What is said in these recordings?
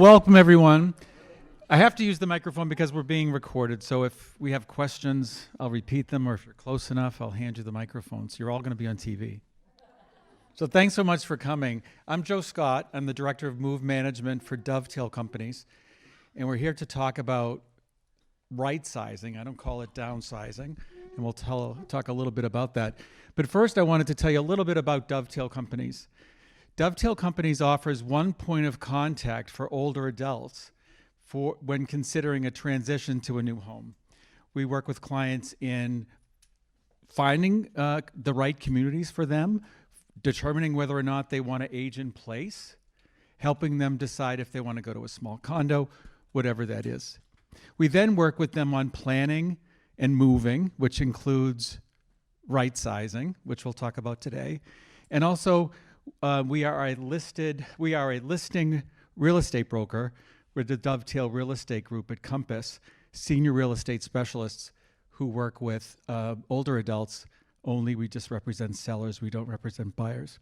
welcome everyone. I have to use the microphone because we're being recorded, so if we have questions, I'll repeat them, or if you're close enough, I'll hand you the microphone, so you're all going to be on TV. So thanks so much for coming. I'm Joe Scott. I'm the Director of Move Management for Dovetail Companies, and we're here to talk about rightsizing. I don't call it downsizing, and we'll talk a little bit about that. But first, I wanted to tell you a little bit about Dovetail Companies. Dovetail Companies offers one point of contact for older adults for when considering a transition to a new home. We work with clients in finding the right communities for them, determining whether or not they want to age in place, helping them decide if they want to go to a small condo, whatever that is. We then work with them on planning and moving, which includes rightsizing, which we'll talk about today. And also, we are a listing real estate broker. We're the Dovetail Real Estate Group at Compass, senior real estate specialists who work with older adults only. We just represent sellers. We don't represent buyers.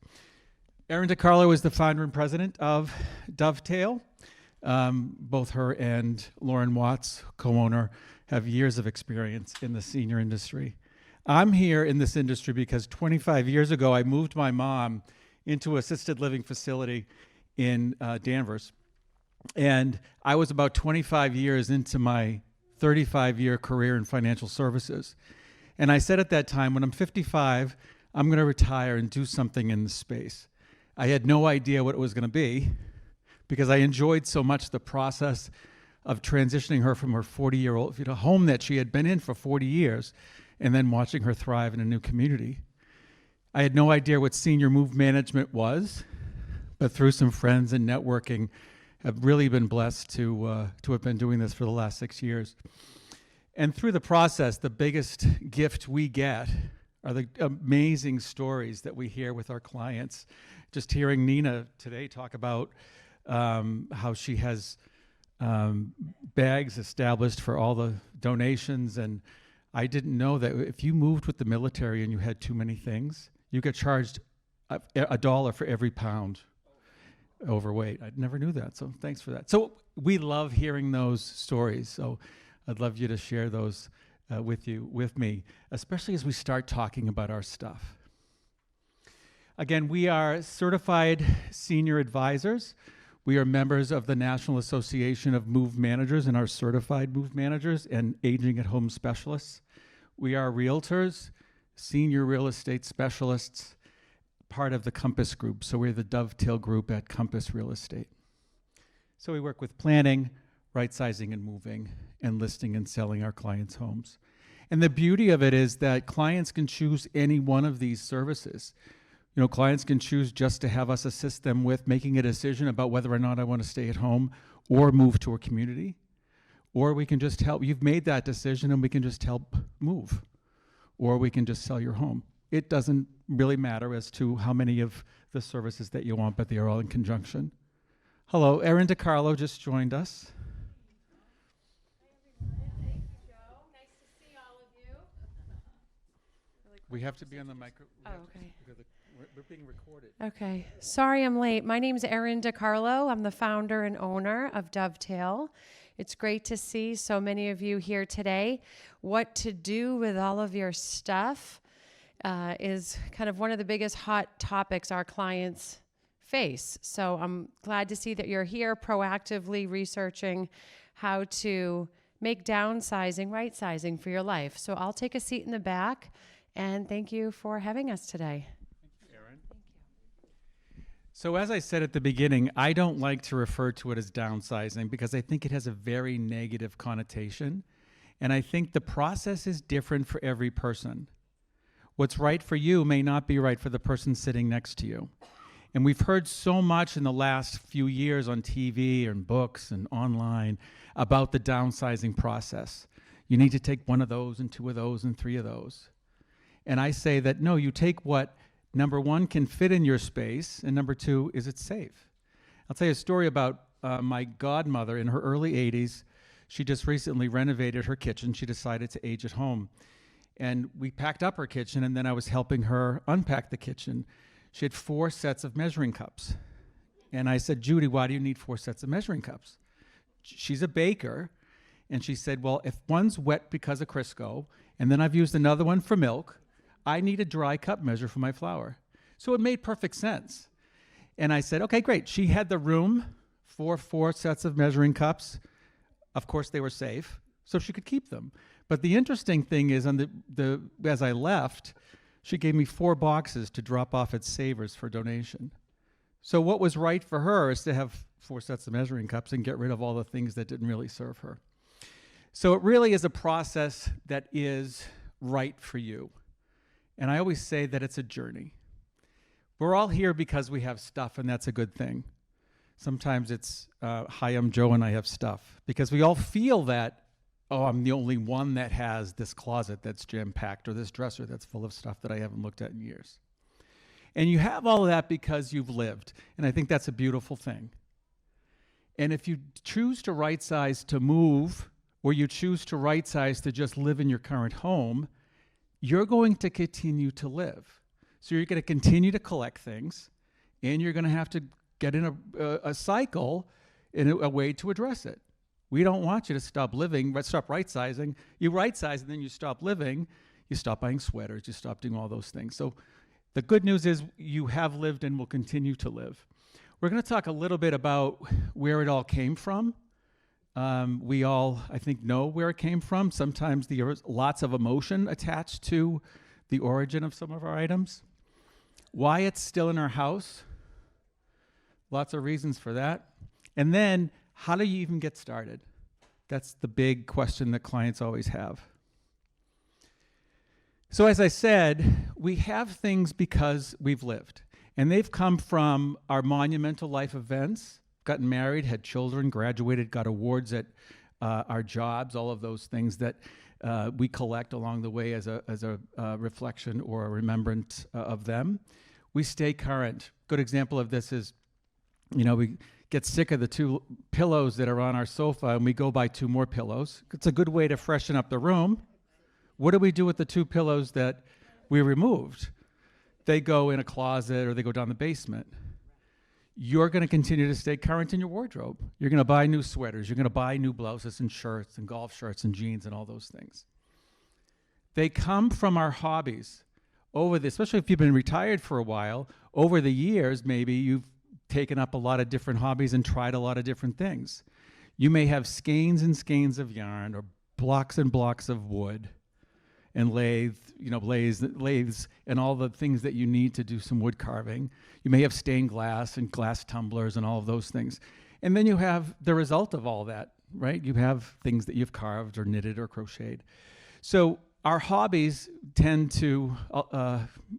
Erin DiCarlo is the founder and president of Dovetail. Both her and Lauren Watts, co-owner, have years of experience in the senior industry. I'm here in this industry because 25 years ago, I moved my mom into an assisted living facility in Danvers. And I was about 25 years into my 35-year career in financial services. And I said at that time, when I'm 55, I'm going to retire and do something in this space. I had no idea what it was going to be because I enjoyed so much the process of transitioning her from her 40-year-old home that she had been in for 40 years and then watching her thrive in a new community. I had no idea what senior move management was, but through some friends and networking, I've really been blessed to have been doing this for the last 6 years. And through the process, the biggest gift we get are the amazing stories that we hear with our clients. Just hearing Nina today talk about how she has bags established for all the donations. And I didn't know that if you moved with the military and you had too many things, you get charged $1 for every pound overweight. I never knew that, so thanks for that. So we love hearing those stories, so I'd love you to share those with me, especially as we start talking about our stuff. Again, we are certified senior advisors. We are members of the National Association of Move Managers and are certified move managers and aging at home specialists. We are realtors, senior real estate specialists, part of the Compass Group. So we're the Dovetail Group at Compass Real Estate. So we work with planning, rightsizing and moving, and listing and selling our clients' homes. And the beauty of it is that clients can choose any one of these services. You know, clients can choose just to have us assist them with making a decision about whether or not I want to stay at home or move to a community. Or we can just help. You've made that decision and we can just help move. Or we can just sell your home. It doesn't really matter as to how many of the services that you want, but they are all in conjunction. Hello, Erin DiCarlo just joined us. Hi, everyone. Thank you, Joe. Nice to see all of you. We have to be on the micro. Okay. We're being recorded. Okay. Sorry I'm late. My name's Erin DiCarlo. I'm the founder and owner of Dovetail. It's great to see so many of you here today. What to do with all of your stuff is kind of one of the biggest hot topics our clients face. So I'm glad to see that you're here proactively researching how to make downsizing, rightsizing for your life. So I'll take a seat in the back, and thank you for having us today. Thank you, Erin. Thank you. So as I said at the beginning, I don't like to refer to it as downsizing because I think it has a very negative connotation. And I think the process is different for every person. What's right for you may not be right for the person sitting next to you. And we've heard so much in the last few years on TV and books and online about the downsizing process. You need to take one of those and two of those and three of those. And I say that, no, you take what, number one, can fit in your space, and number two, is it safe? I'll tell you a story about my godmother in her early 80s. She just recently renovated her kitchen. She decided to age at home. And we packed up her kitchen, and then I was helping her unpack the kitchen. She had 4 sets of measuring cups. And I said, Judy, why do you need 4 sets of measuring cups? She's a baker. And she said, well, if one's wet because of Crisco, and then I've used another one for milk, I need a dry cup measure for my flour. So it made perfect sense. And I said, okay, great. She had the room for 4 sets of measuring cups. Of course, they were safe, so she could keep them. But the interesting thing is, on as I left, she gave me 4 boxes to drop off at Savers for donation. So what was right for her is to have 4 sets of measuring cups and get rid of all the things that didn't really serve her. So it really is a process that is right for you. And I always say that it's a journey. We're all here because we have stuff, and that's a good thing. Sometimes it's, hi, I'm Joe, and I have stuff. Because we all feel that, oh, I'm the only one that has this closet that's jam-packed or this dresser that's full of stuff that I haven't looked at in years. And you have all of that because you've lived. And I think that's a beautiful thing. And if you choose to right-size to move, or you choose to right-size to just live in your current home, you're going to continue to live. So you're going to continue to collect things, and you're going to have to get in a cycle in a way to address it. We don't want you to stop living, but stop right-sizing. You right-size, and then you stop living. You stop buying sweaters. You stop doing all those things. So the good news is you have lived and will continue to live. We're going to talk a little bit about where it all came from. We all, I think, know where it came from. Sometimes there's lots of emotion attached to the origin of some of our items. Why it's still in our house. Lots of reasons for that. And then, how do you even get started? That's the big question that clients always have. So as I said, we have things because we've lived. And they've come from our monumental life events. Gotten married, had children, graduated, got awards at our jobs, all of those things that we collect along the way as a reflection or a remembrance of them. We stay current. Good example of this is, we get sick of the 2 pillows that are on our sofa and we go buy 2 more pillows. It's a good way to freshen up the room. What do we do with the 2 pillows that we removed? They go in a closet or they go down the basement. You're going to continue to stay current in your wardrobe. You're going to buy new sweaters. You're going to buy new blouses and shirts and golf shirts and jeans and all those things. They come from our hobbies. Especially if you've been retired for a while, over the years, maybe you've taken up a lot of different hobbies and tried a lot of different things. You may have skeins and skeins of yarn or blocks and blocks of wood and lathes and all the things that you need to do some wood carving. You may have stained glass and glass tumblers and all of those things. And then you have the result of all that, right? You have things that you've carved or knitted or crocheted. So our hobbies tend to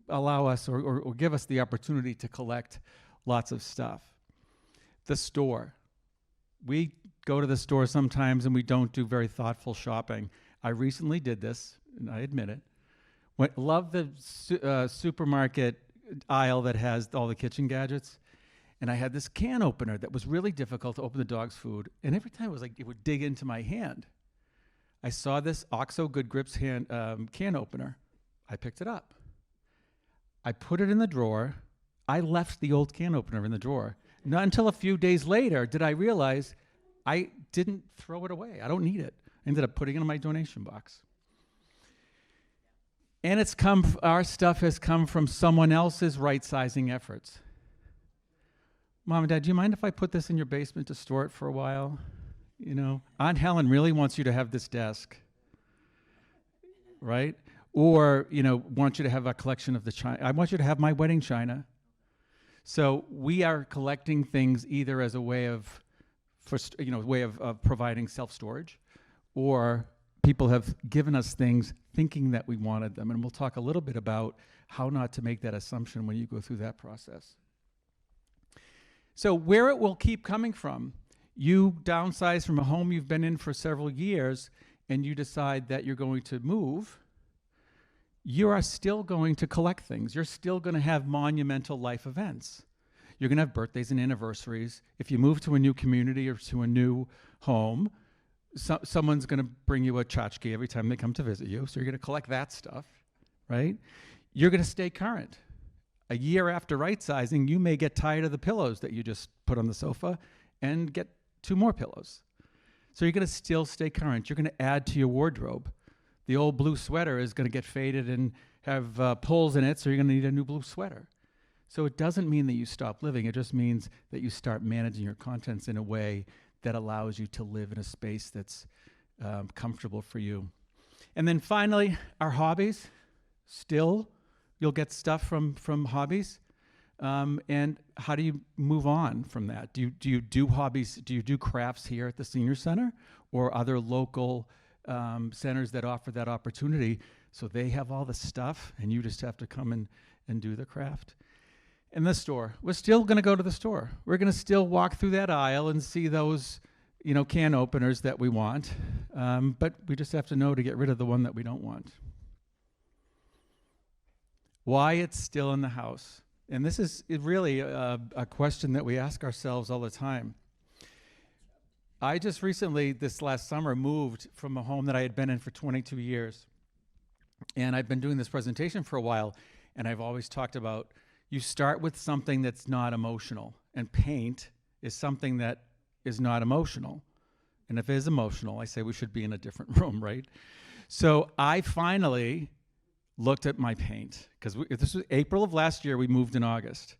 allow us or give us the opportunity to collect lots of stuff. The store. We go to the store sometimes and we don't do very thoughtful shopping. I recently did this, and I admit it. Love the supermarket aisle that has all the kitchen gadgets. And I had this can opener that was really difficult to open the dog's food. And every time it was like it would dig into my hand. I saw this OXO Good Grips can opener. I picked it up. I put it in the drawer. I left the old can opener in the drawer. Not until a few days later did I realize I didn't throw it away. I don't need it. I ended up putting it in my donation box. And our stuff has come from someone else's right-sizing efforts. Mom and Dad, do you mind if I put this in your basement to store it for a while? Aunt Helen really wants you to have this desk, right? Or, want you to have a collection of the china. I want you to have my wedding china. So we are collecting things either as a way of providing self-storage, or people have given us things thinking that we wanted them. And we'll talk a little bit about how not to make that assumption when you go through that process. So where it will keep coming from, you downsize from a home you've been in for several years and you decide that you're going to move, you are still going to collect things. You're still going to have monumental life events. You're going to have birthdays and anniversaries. If you move to a new community or to a new home, someone's going to bring you a tchotchke every time they come to visit you, so you're going to collect that stuff, right? You're going to stay current. A year after right-sizing, you may get tired of the pillows that you just put on the sofa and get 2 more pillows. So you're going to still stay current. You're going to add to your wardrobe. The old blue sweater is going to get faded and have pulls in it, so you're going to need a new blue sweater. So it doesn't mean that you stop living. It just means that you start managing your contents in a way that allows you to live in a space that's comfortable for you. And then finally, our hobbies. Still, you'll get stuff from hobbies. And how do you move on from that? Do you do hobbies? Do you do crafts here at the Senior Center or other local centers that offer that opportunity? So they have all the stuff and you just have to come and do the craft. In the store, we're still going to go to the store. We're going to still walk through that aisle and see those, can openers that we want. But we just have to know to get rid of the one that we don't want. Why it's still in the house. And this is really a question that we ask ourselves all the time. I just recently, this last summer, moved from a home that I had been in for 22 years. And I've been doing this presentation for a while, and I've always talked about you start with something that's not emotional, and paint is something that is not emotional. And if it is emotional, I say we should be in a different room, right? So I finally looked at my paint, because this was April of last year, we moved in August.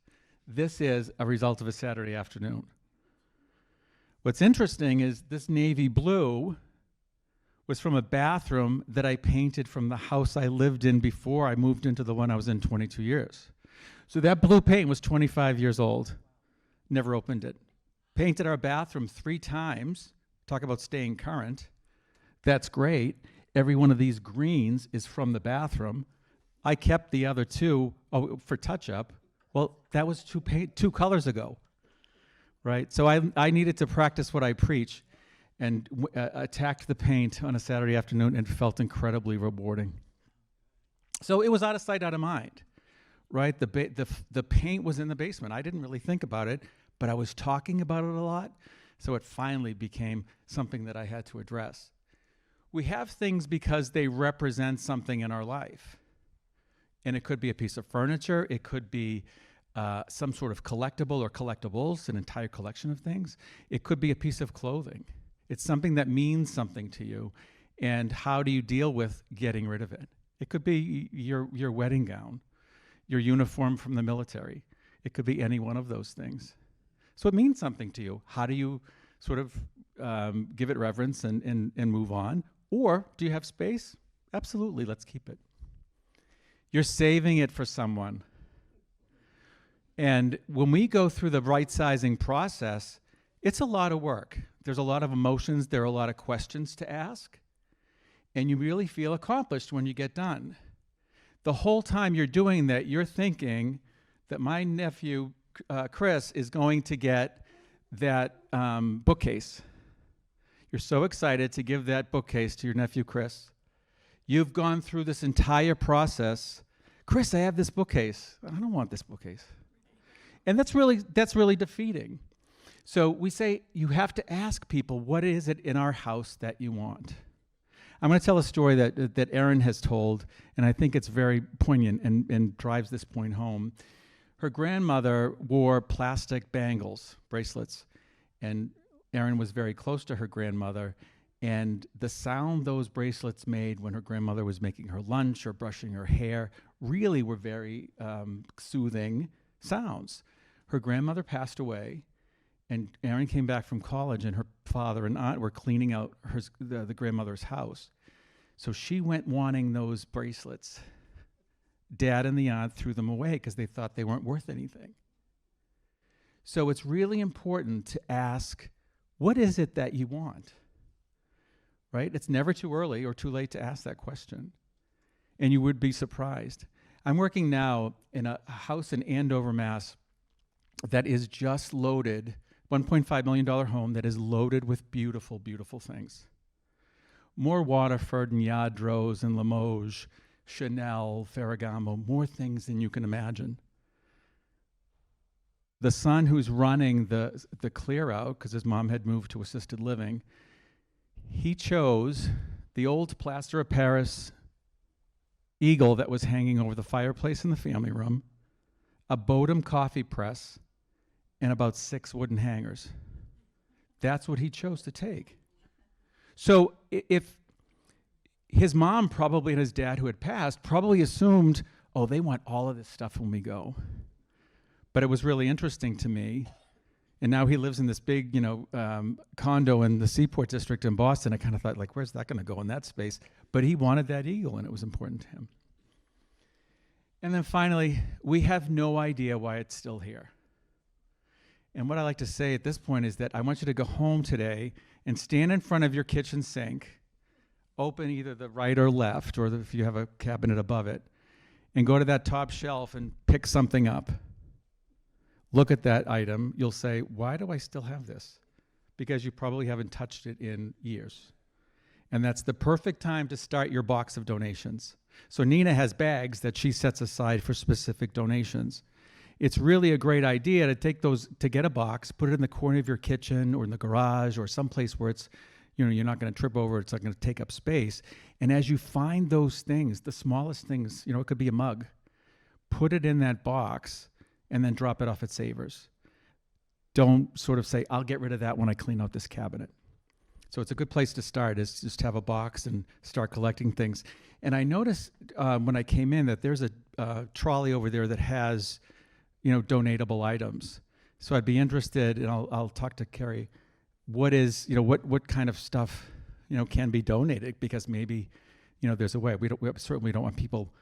This is a result of a Saturday afternoon. What's interesting is this navy blue was from a bathroom that I painted from the house I lived in before I moved into the one I was in 22 years. So that blue paint was 25 years old. Never opened it. Painted our bathroom 3 times. Talk about staying current. That's great. Every one of these greens is from the bathroom. I kept the other 2 for touch-up. Well, that was 2 colors ago, right? So I needed to practice what I preach and attacked the paint on a Saturday afternoon and felt incredibly rewarding. So it was out of sight, out of mind, right? The paint was in the basement. I didn't really think about it, but I was talking about it a lot, so it finally became something that I had to address. We have things because they represent something in our life. And it could be a piece of furniture. It could be some sort of collectible or collectibles, an entire collection of things. It could be a piece of clothing. It's something that means something to you. And how do you deal with getting rid of it? It could be your wedding gown, your uniform from the military. It could be any one of those things. So it means something to you. How do you sort of give it reverence and move on? Or do you have space? Absolutely, let's keep it. You're saving it for someone. And when we go through the right-sizing process, it's a lot of work. There's a lot of emotions. There are a lot of questions to ask. And you really feel accomplished when you get done. The whole time you're doing that, you're thinking that my nephew, Chris, is going to get that bookcase. You're so excited to give that bookcase to your nephew, Chris. You've gone through this entire process. Chris, I have this bookcase. I don't want this bookcase. And that's really defeating. So we say you have to ask people, what is it in our house that you want? I'm going to tell a story that Erin has told, and I think it's very poignant and drives this point home. Her grandmother wore plastic bangles, bracelets, and Erin was very close to her grandmother, and the sound those bracelets made when her grandmother was making her lunch or brushing her hair really were very soothing sounds. Her grandmother passed away, and Erin came back from college, and her father and aunt were cleaning out the grandmother's house. So she went wanting those bracelets. Dad and the aunt threw them away because they thought they weren't worth anything. So it's really important to ask, what is it that you want? Right? It's never too early or too late to ask that question. And you would be surprised. I'm working now in a house in Andover, Mass. that is just loaded, $1.5 million home that is loaded with beautiful, beautiful things. More Waterford and Yadros and Limoges, Chanel, Ferragamo, more things than you can imagine. The son who's running the clear out, because his mom had moved to assisted living, he chose the old plaster of Paris eagle that was hanging over the fireplace in the family room, a Bodum coffee press, and about 6 wooden hangers. That's what he chose to take. So if his mom probably and his dad who had passed probably assumed, oh, they want all of this stuff when we go. But it was really interesting to me. And now he lives in this big, condo in the Seaport District in Boston. I kind of thought, like, where's that going to go in that space? But he wanted that eagle, and it was important to him. And then finally, we have no idea why it's still here. And what I like to say at this point is that I want you to go home today and stand in front of your kitchen sink, open either the right or left, or if you have a cabinet above it, and go to that top shelf and pick something up. Look at that item. You'll say, why do I still have this? Because you probably haven't touched it in years. And that's the perfect time to start your box of donations. So Nina has bags that she sets aside for specific donations. It's really a great idea to take those, to get a box, put it in the corner of your kitchen or in the garage or someplace where it's, you're not going to trip over, it's not going to take up space. And as you find those things, the smallest things, it could be a mug, put it in that box and then drop it off at Savers. Don't sort of say, I'll get rid of that when I clean out this cabinet. So it's a good place to start, is just have a box and start collecting things. And I noticed when I came in that there's a trolley over there that has, donatable items. So I'd be interested, and I'll talk to Carrie, what kind of stuff, can be donated, because maybe, there's a way. We certainly don't want people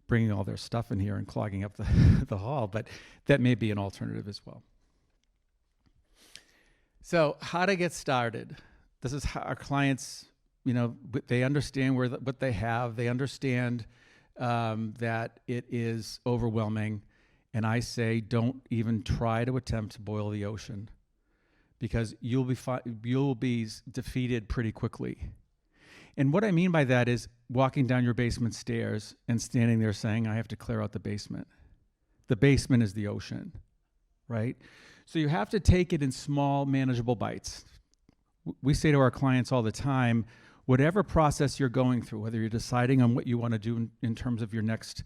bringing all their stuff in here and clogging up the hall, but that may be an alternative as well. So how to get started. This is how our clients, they understand what they have. They understand that it is overwhelming. And I say, don't even try to attempt to boil the ocean, because you'll be defeated pretty quickly. And what I mean by that is walking down your basement stairs and standing there saying, I have to clear out the basement. The basement is the ocean, right? So you have to take it in small, manageable bites. We say to our clients all the time, whatever process you're going through, whether you're deciding on what you want to do in terms of your next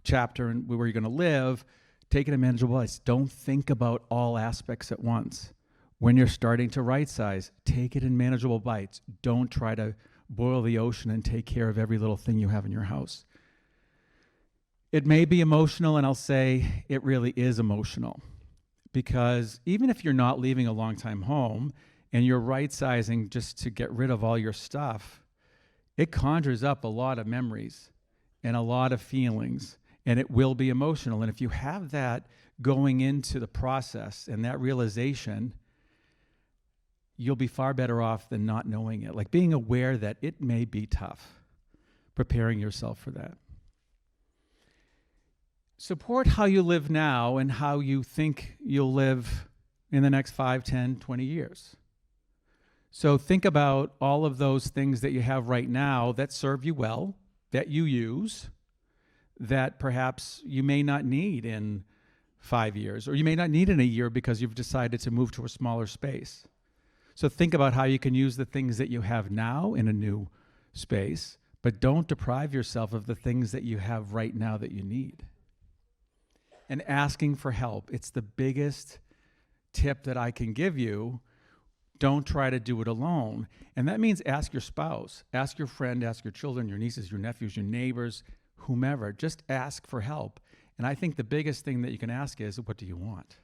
chapter and where you're going to live, take it in manageable bites. Don't think about all aspects at once. When you're starting to right size, take it in manageable bites. Don't try to boil the ocean and take care of every little thing you have in your house. It may be emotional, and I'll say it really is emotional, because even if you're not leaving a long-time home and you're right-sizing just to get rid of all your stuff, it conjures up a lot of memories and a lot of feelings, and it will be emotional. And if you have that going into the process and that realization, you'll be far better off than not knowing it. Like being aware that it may be tough, preparing yourself for that. Support how you live now and how you think you'll live in the next 5, 10, 20 years. So think about all of those things that you have right now that serve you well, that you use, that perhaps you may not need in 5 years, or you may not need in a year because you've decided to move to a smaller space. So think about how you can use the things that you have now in a new space, but don't deprive yourself of the things that you have right now that you need. And asking for help. It's the biggest tip that I can give you. Don't try to do it alone. And that means ask your spouse, ask your friend, ask your children, your nieces, your nephews, your neighbors, whomever. Just ask for help. And I think the biggest thing that you can ask is, what do you want?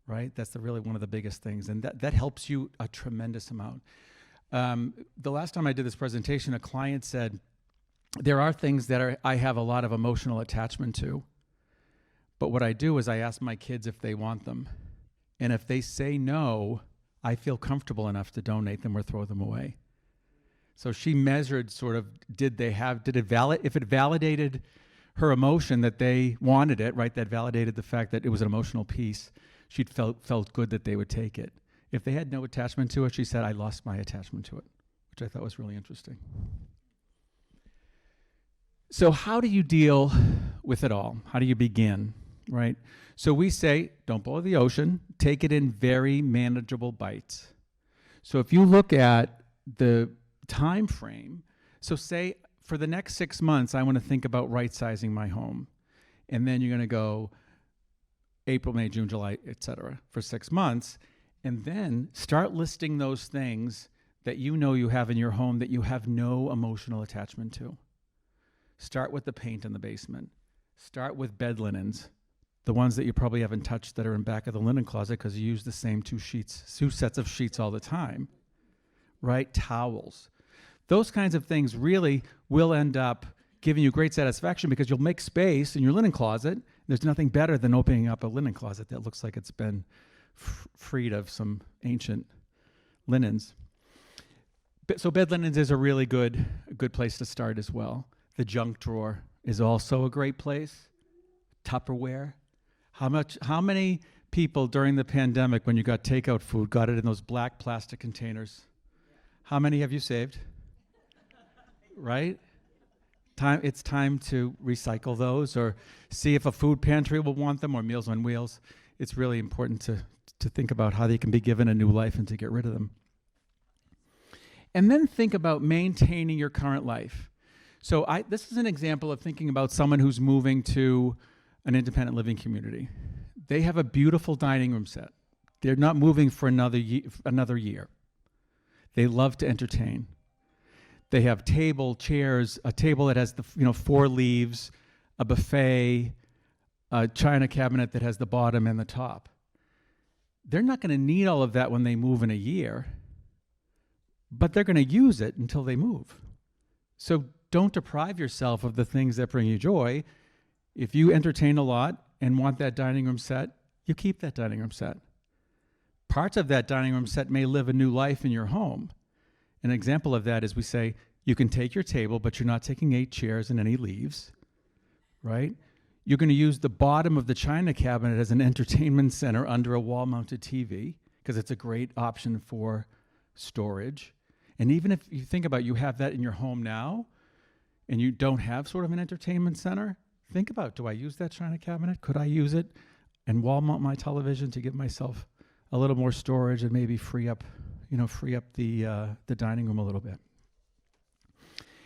Right? That's really one of the biggest things. And that helps you a tremendous amount. The last time I did this presentation, a client said, there are things that I have a lot of emotional attachment to. But what I do is I ask my kids if they want them. And if they say no, I feel comfortable enough to donate them or throw them away. So she measured sort of, if it validated her emotion that they wanted it, right? That validated the fact that it was an emotional piece. She'd felt good that they would take it. If they had no attachment to it, she said, I lost my attachment to it, which I thought was really interesting. So how do you deal with it all? How do you begin, right? So we say, don't boil the ocean, take it in very manageable bites. So if you look at the time frame, so say for the next 6 months, I want to think about right-sizing my home. And then you're going to go April, May, June, July, etc. for 6 months. And then start listing those things that you know you have in your home that you have no emotional attachment to. Start with the paint in the basement. Start with bed linens, the ones that you probably haven't touched that are in back of the linen closet because you use the same two sets of sheets all the time, right? Towels. Those kinds of things really will end up giving you great satisfaction because you'll make space in your linen closet. There's nothing better than opening up a linen closet that looks like it's been freed of some ancient linens. So bed linens is a really good place to start as well. The junk drawer is also a great place. Tupperware. How many people during the pandemic when you got takeout food got it in those black plastic containers? How many have you saved? Right? It's time to recycle those or see if a food pantry will want them or Meals on Wheels. It's really important to think about how they can be given a new life and to get rid of them. And then think about maintaining your current life. So this is an example of thinking about someone who's moving to an independent living community. They have a beautiful dining room set. They're not moving for another year. They love to entertain. They have chairs, a table that has the 4 leaves, a buffet, a china cabinet that has the bottom and the top. They're not going to need all of that when they move in a year, but they're going to use it until they move. So don't deprive yourself of the things that bring you joy. If you entertain a lot and want that dining room set, you keep that dining room set. Parts of that dining room set may live a new life in your home. An example of that is we say, you can take your table, but you're not taking 8 chairs and any leaves, right? You're going to use the bottom of the china cabinet as an entertainment center under a wall-mounted TV because it's a great option for storage. And even if you think about you have that in your home now and you don't have sort of an entertainment center, think about, do I use that china cabinet? Could I use it and wall mount my television to give myself a little more storage and maybe free up the dining room a little bit?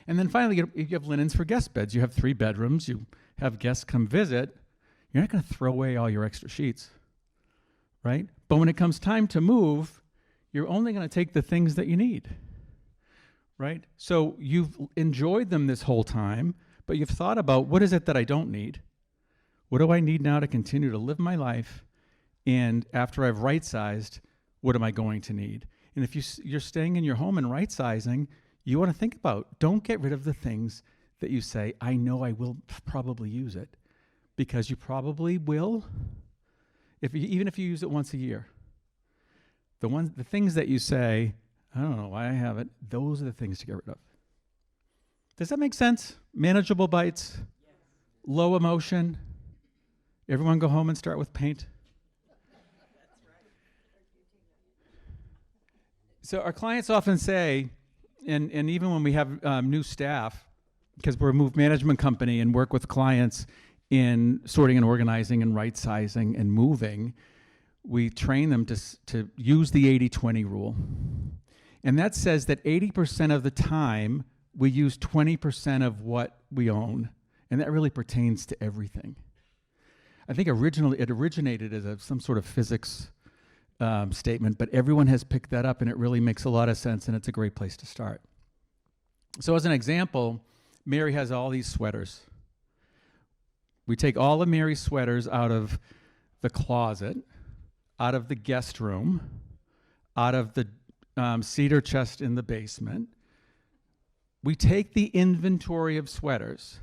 And then finally, you have linens for guest beds. You have 3 bedrooms. You have guests come visit. You're not going to throw away all your extra sheets, right? But when it comes time to move, you're only going to take the things that you need, right? So you've enjoyed them this whole time, but you've thought about, what is it that I don't need? What do I need now to continue to live my life? And after I've right-sized, what am I going to need? And if you're staying in your home and right-sizing, you want to think about, don't get rid of the things that you say, I know I will probably use it, because you probably will, even if you use it once a year. The things that you say, I don't know why I have it, those are the things to get rid of. Does that make sense? Manageable bites, low emotion. Everyone go home and start with paint. So our clients often say, and even when we have new staff, because we're a move management company and work with clients in sorting and organizing and right-sizing and moving, we train them to use the 80-20 rule. And that says that 80% of the time, we use 20% of what we own. And that really pertains to everything. I think originally it originated as some sort of physics statement, but everyone has picked that up and it really makes a lot of sense and it's a great place to start. So as an example, Mary has all these sweaters. We take all of Mary's sweaters out of the closet, out of the guest room, out of the cedar chest in the basement. We take the inventory of sweaters,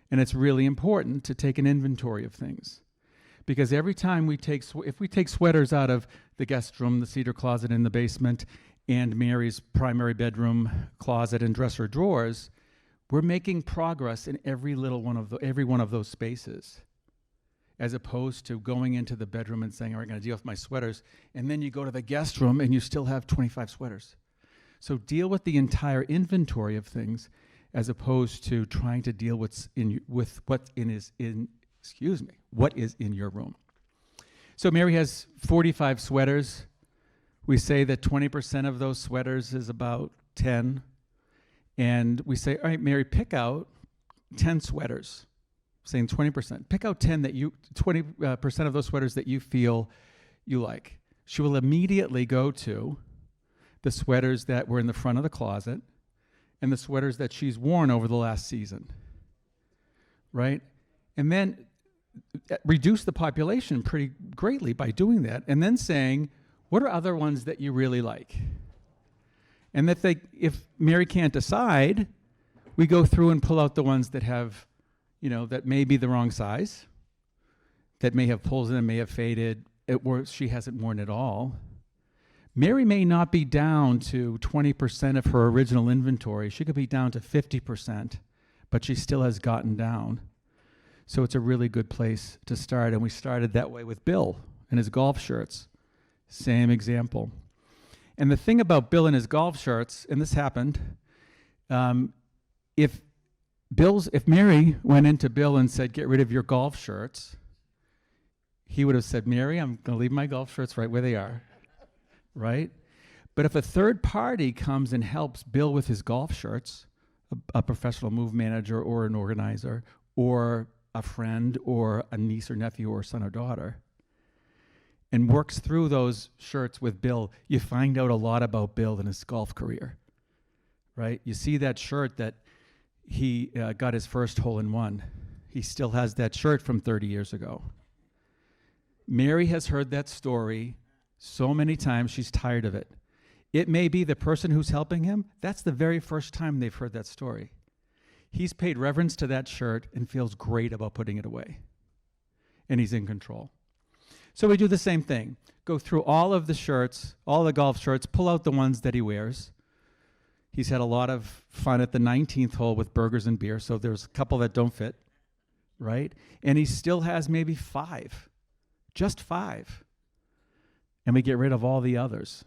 and it's really important to take an inventory of things. Because every time if we take sweaters out of the guest room, the cedar closet in the basement, and Mary's primary bedroom closet and dresser drawers, we're making progress in every one of those spaces, as opposed to going into the bedroom and saying, all right, I'm going to deal with my sweaters, and then you go to the guest room and you still have 25 sweaters. So deal with the entire inventory of things, as opposed to trying to deal with what is in your room. So Mary has 45 sweaters. We say that 20% of those sweaters is about 10. And we say, all right, Mary, pick out 10 sweaters saying 20%. Pick out 20% of those sweaters that you feel you like. She will immediately go to the sweaters that were in the front of the closet and the sweaters that she's worn over the last season, right? And then reduce the population pretty greatly by doing that, and then saying, what are other ones that you really like? And if Mary can't decide, we go through and pull out the ones that have, that may be the wrong size, that may have pulls in them, may have faded, she hasn't worn at all. Mary may not be down to 20% of her original inventory. She could be down to 50%, but she still has gotten down. So it's a really good place to start. And we started that way with Bill and his golf shirts. Same example. And the thing about Bill and his golf shirts, and this happened, if Mary went into Bill and said, get rid of your golf shirts, he would have said, Mary, I'm going to leave my golf shirts right where they are, right? But if a third party comes and helps Bill with his golf shirts, a professional move manager or an organizer, or a friend or a niece or nephew or son or daughter, and works through those shirts with Bill, you find out a lot about Bill and his golf career, right? You see that shirt that he got his first hole-in-one. He still has that shirt from 30 years ago. Mary has heard that story so many times, she's tired of it. It may be the person who's helping him, that's the very first time they've heard that story. He's paid reverence to that shirt and feels great about putting it away. And he's in control. So we do the same thing. Go through all of the shirts, all the golf shirts, pull out the ones that he wears. He's had a lot of fun at the 19th hole with burgers and beer, so there's a couple that don't fit, right? And he still has maybe 5, just 5. And we get rid of all the others.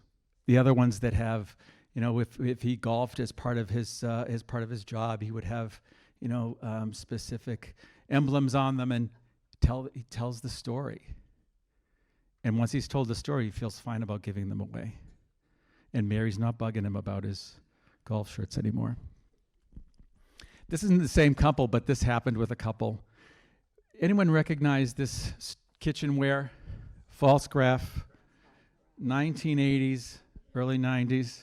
The other ones that have, if he golfed as part of his job, he would have, specific emblems on them, and he tells the story. And once he's told the story, he feels fine about giving them away. And Mary's not bugging him about his golf shirts anymore. This isn't the same couple, but this happened with a couple. Anyone recognize this kitchenware? False graph, 1980s, early 90s.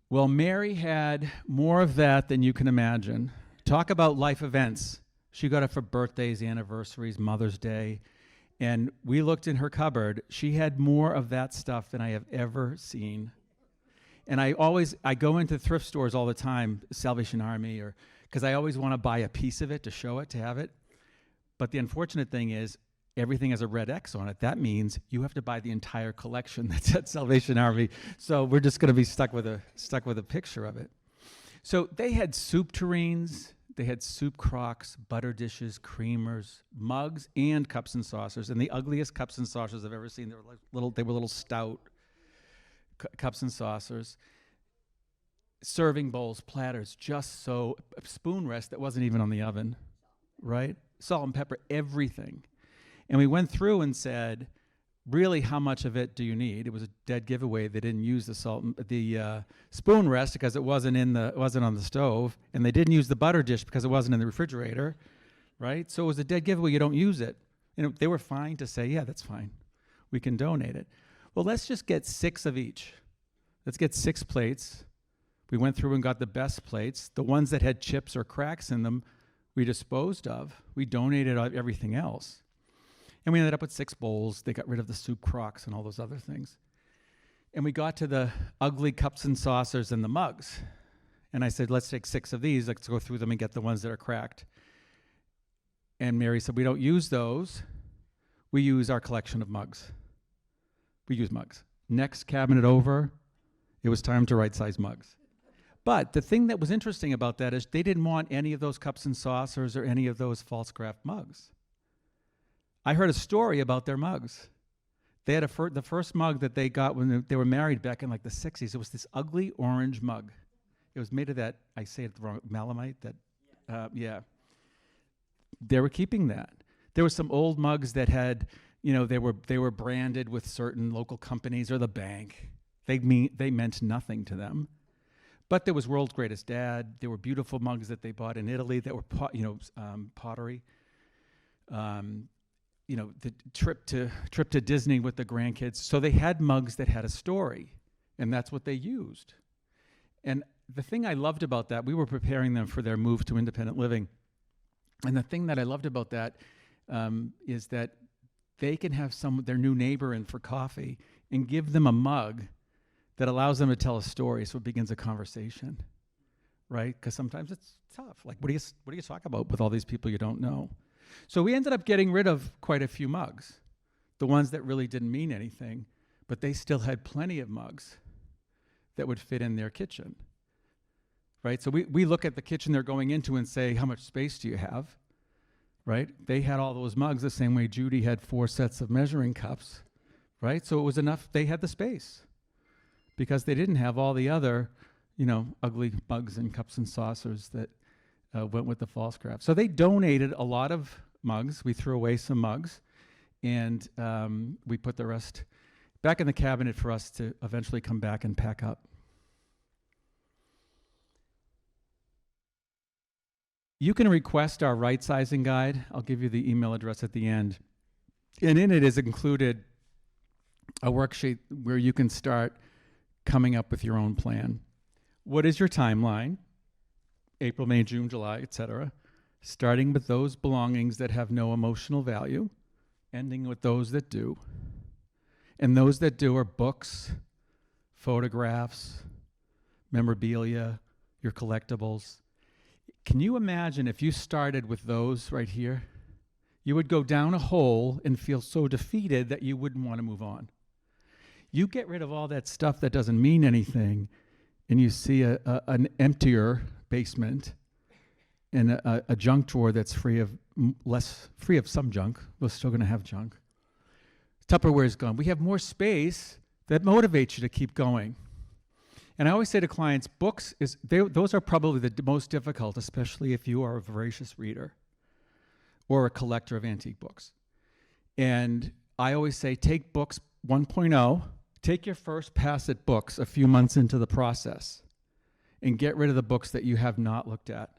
Well, Mary had more of that than you can imagine. Talk about life events. She got it for birthdays, anniversaries, Mother's Day. And we looked in her cupboard. She had more of that stuff than I have ever seen. And I go into thrift stores all the time, Salvation Army, because I always want to buy a piece of it to show it, to have it. But the unfortunate thing is, everything has a red X on it. That means you have to buy the entire collection that's at Salvation Army. So we're just going to be stuck with a picture of it. So they had soup tureens, they had soup crocks, butter dishes, creamers, mugs, and cups and saucers. And the ugliest cups and saucers I've ever seen. They were little stout cups and saucers. Serving bowls, platters, just so spoon rest that wasn't even on the oven, right? Salt and pepper, everything. And we went through and said, really, how much of it do you need? It was a dead giveaway. They didn't use the spoon rest because it wasn't on the stove, and they didn't use the butter dish because it wasn't in the refrigerator, right? So it was a dead giveaway. You don't use it. And they were fine to say, yeah, that's fine. We can donate it. Well, let's just get 6 of each. Let's get 6 plates. We went through and got the best plates. The ones that had chips or cracks in them, we disposed of. We donated everything else. And we ended up with 6 bowls. They got rid of the soup crocks and all those other things. And we got to the ugly cups and saucers and the mugs. And I said, let's take 6 of these. Let's go through them and get the ones that are cracked. And Mary said, we don't use those. We use our collection of mugs. We use mugs. Next cabinet over, it was time to right-size mugs. But the thing that was interesting about that is they didn't want any of those cups and saucers or any of those false graph mugs. I heard a story about their mugs. They had the first mug that they got when they were married back in like the 60s. It was this ugly orange mug. It was made of that, I say it wrong, malamite. Yeah. They were keeping that. There were some old mugs that had, they were branded with certain local companies or the bank. They meant nothing to them. But there was World's Greatest Dad. There were beautiful mugs that they bought in Italy that were pottery. The trip to Disney with the grandkids. So they had mugs that had a story, and that's what they used. And the thing I loved about that, we were preparing them for their move to independent living. And the thing that I loved about that is that they can have their new neighbor in for coffee and give them a mug that allows them to tell a story, so it begins a conversation, right? Because sometimes it's tough. Like, what do you talk about with all these people you don't know? So we ended up getting rid of quite a few mugs, the ones that really didn't mean anything, but they still had plenty of mugs that would fit in their kitchen, right? So we look at the kitchen they're going into and say, how much space do you have, right? They had all those mugs the same way Judy had 4 sets of measuring cups, right? So it was enough. They had the space because they didn't have all the other, ugly mugs and cups and saucers that went with the false craft. So they donated a lot of mugs. We threw away some mugs, and we put the rest back in the cabinet for us to eventually come back and pack up. You can request our right-sizing guide. I'll give you the email address at the end. And in it is included a worksheet where you can start coming up with your own plan. What is your timeline? April, May, June, July, etc. Starting with those belongings that have no emotional value, ending with those that do. And those that do are books, photographs, memorabilia, your collectibles. Can you imagine if you started with those right here? You would go down a hole and feel so defeated that you wouldn't want to move on. You get rid of all that stuff that doesn't mean anything, and you see an emptier basement and a junk drawer that's free of some junk. We're still going to have junk. Tupperware is gone. We have more space that motivates you to keep going. And I always say to clients, books those are probably the most difficult, especially if you are a voracious reader or a collector of antique books. And I always say, take books 1.0, take your first pass at books a few months into the process, and get rid of the books that you have not looked at.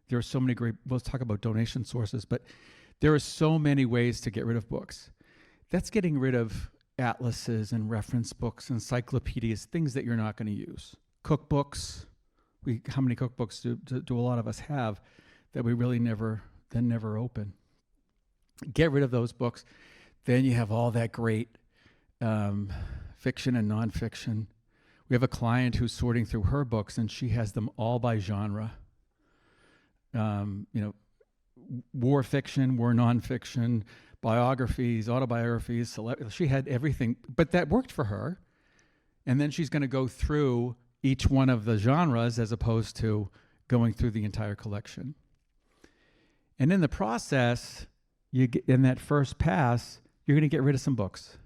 There are so many we'll talk about donation sources, but there are so many ways to get rid of books. That's getting rid of atlases and reference books, encyclopedias, things that you're not going to use. Cookbooks. How many cookbooks do a lot of us have that we really never open? Get rid of those books. Then you have all that great fiction and nonfiction. We have a client who's sorting through her books, and she has them all by genre. War fiction, war nonfiction, biographies, autobiographies. She had everything, but that worked for her. And then she's going to go through each one of the genres as opposed to going through the entire collection. And in the process, in that first pass, you're going to get rid of some books.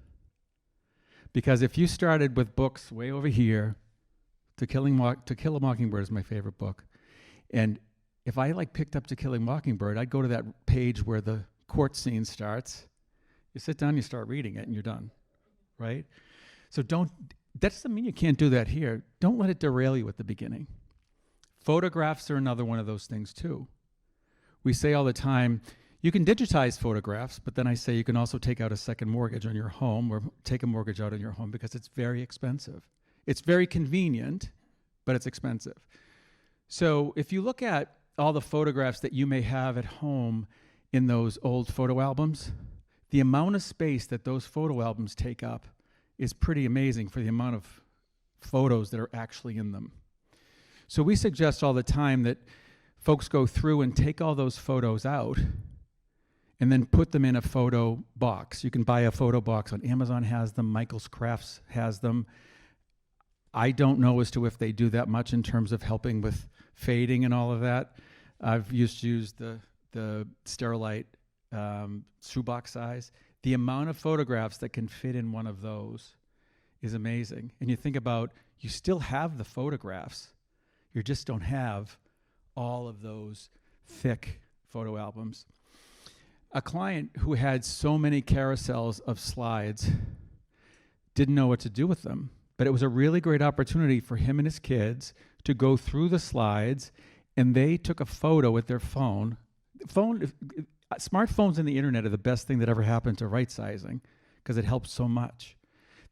Because if you started with books way over here, To Kill a Mockingbird is my favorite book. And if I picked up To Kill a Mockingbird, I'd go to that page where the court scene starts. You sit down, you start reading it, and you're done, right? So that doesn't mean you can't do that here. Don't let it derail you at the beginning. Photographs are another one of those things too. We say all the time, you can digitize photographs, but then I say you can also take out a second mortgage on your home or take a mortgage out on your home because it's very expensive. It's very convenient, but it's expensive. So if you look at all the photographs that you may have at home in those old photo albums, the amount of space that those photo albums take up is pretty amazing for the amount of photos that are actually in them. So we suggest all the time that folks go through and take all those photos out and then put them in a photo box. You can buy a photo box on Amazon, has them, Michael's Crafts has them. I don't know as to if they do that much in terms of helping with fading and all of that. I've used the Sterilite shoebox size. The amount of photographs that can fit in one of those is amazing. And you think about, you still have the photographs. You just don't have all of those thick photo albums. A client who had so many carousels of slides didn't know what to do with them, but it was a really great opportunity for him and his kids to go through the slides, and they took a photo with their phone. Smartphones and the internet are the best thing that ever happened to right-sizing because it helps so much.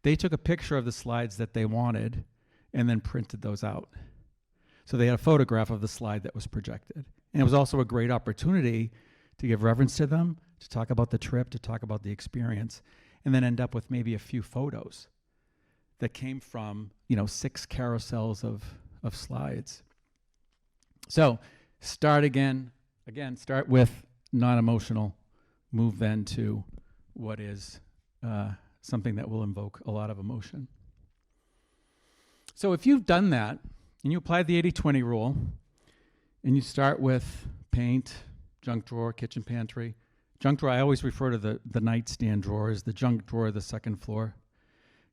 They took a picture of the slides that they wanted and then printed those out. So they had a photograph of the slide that was projected. And it was also a great opportunity to give reverence to them, to talk about the trip, to talk about the experience, and then end up with maybe a few photos that came from, 6 carousels of slides. So start start with non-emotional, move then to what is something that will invoke a lot of emotion. So if you've done that, and you apply the 80-20 rule, and you start with paint, junk drawer, kitchen pantry. Junk drawer, I always refer to the nightstand drawer as the junk drawer of the second floor,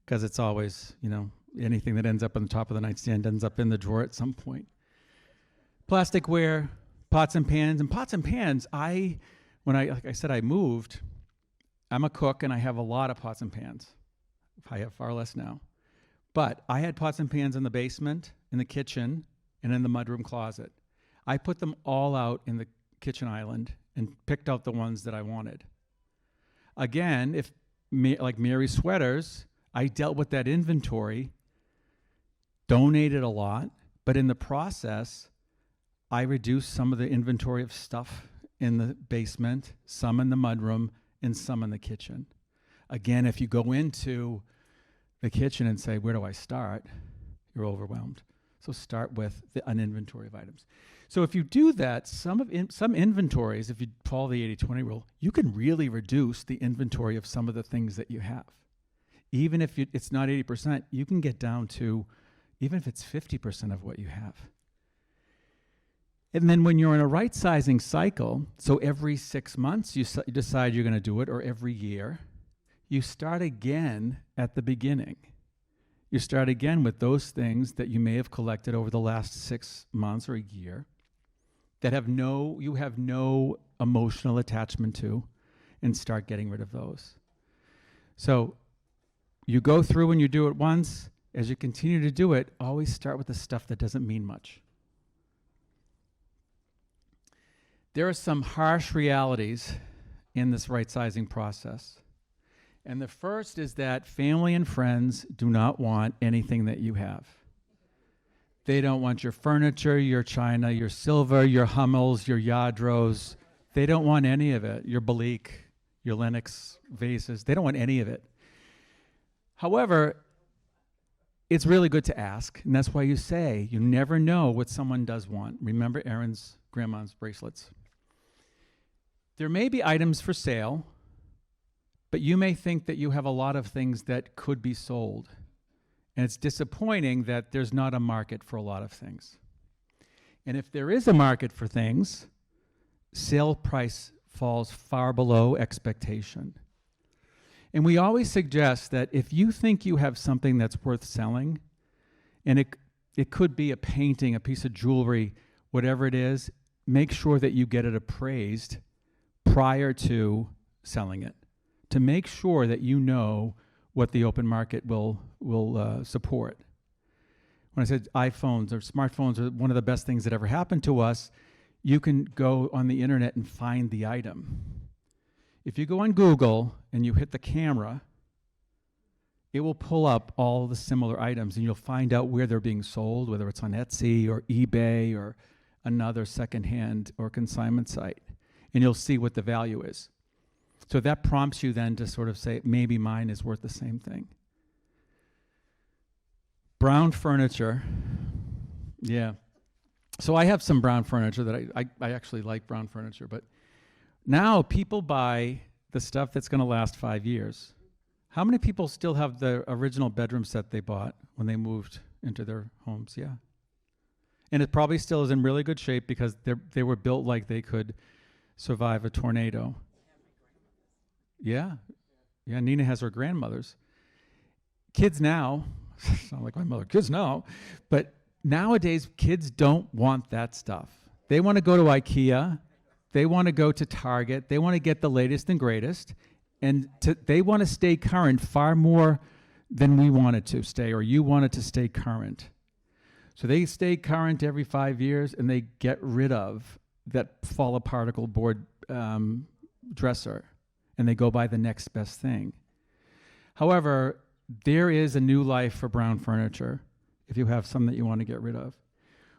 because it's always, anything that ends up on the top of the nightstand ends up in the drawer at some point. Plasticware, pots and pans. And pots and pans, like I said, I moved. I'm a cook, and I have a lot of pots and pans. I have far less now. But I had pots and pans in the basement, in the kitchen, and in the mudroom closet. I put them all out in the kitchen island and picked out the ones that I wanted. Again, like Mary's sweaters, I dealt with that inventory, donated a lot, but in the process, I reduced some of the inventory of stuff in the basement, some in the mudroom, and some in the kitchen. Again, if you go into the kitchen and say, where do I start? You're overwhelmed. So start with an inventory of items. So if you do that, some inventories, if you follow the 80-20 rule, you can really reduce the inventory of some of the things that you have. Even if it's not 80%, you can get down to, even if it's 50% of what you have. And then when you're in a right-sizing cycle, so every 6 months you decide you're going to do it, or every year, you start again at the beginning. You start again with those things that you may have collected over the last 6 months or a year that you have no emotional attachment to, and start getting rid of those. So you go through and you do it once. As you continue to do it, always start with the stuff that doesn't mean much. There are some harsh realities in this right-sizing process. And the first is that family and friends do not want anything that you have. They don't want your furniture, your china, your silver, your Hummels, your Yadros. They don't want any of it. Your Balik, your Lennox vases. They don't want any of it. However, it's really good to ask, and that's why you say you never know what someone does want. Remember Erin's grandma's bracelets. There may be items for sale, but you may think that you have a lot of things that could be sold. And it's disappointing that there's not a market for a lot of things. And if there is a market for things, sale price falls far below expectation. And we always suggest that if you think you have something that's worth selling, and it could be a painting, a piece of jewelry, whatever it is, make sure that you get it appraised prior to selling it, to make sure that you know what the open market will support. When I said iPhones or smartphones are one of the best things that ever happened to us, you can go on the internet and find the item. If you go on Google and you hit the camera, it will pull up all the similar items, and you'll find out where they're being sold, whether it's on Etsy or eBay or another secondhand or consignment site, and you'll see what the value is. So that prompts you then to sort of say, maybe mine is worth the same thing. Brown furniture. Yeah. So I have some brown furniture that I actually like brown furniture, but now people buy the stuff that's going to last 5 years. How many people still have the original bedroom set they bought when they moved into their homes? Yeah. And it probably still is in really good shape because they were built like they could survive a tornado. Yeah. Yeah, Nina has her grandmother's. Kids now, sound like my mother, kids now, but nowadays kids don't want that stuff. They want to go to IKEA. They want to go to Target. They want to get the latest and greatest. And they want to stay current far more than we wanted to stay, or you wanted to stay current. So they stay current every 5 years, and they get rid of that fall particle board dresser, and they go buy the next best thing. However, there is a new life for brown furniture if you have some that you want to get rid of.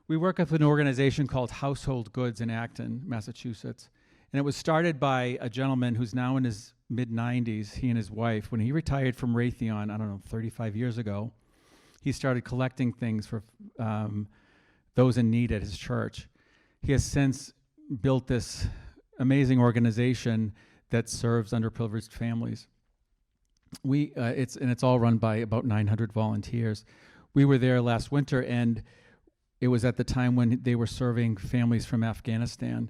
We work with an organization called Household Goods in Acton, Massachusetts. And it was started by a gentleman who's now in his mid-90s, he and his wife. When he retired from Raytheon, 35 years ago, he started collecting things for those in need at his church. He has since built this amazing organization that serves underprivileged families. It's all run by about 900 volunteers. We were there last winter, and it was at the time when they were serving families from Afghanistan.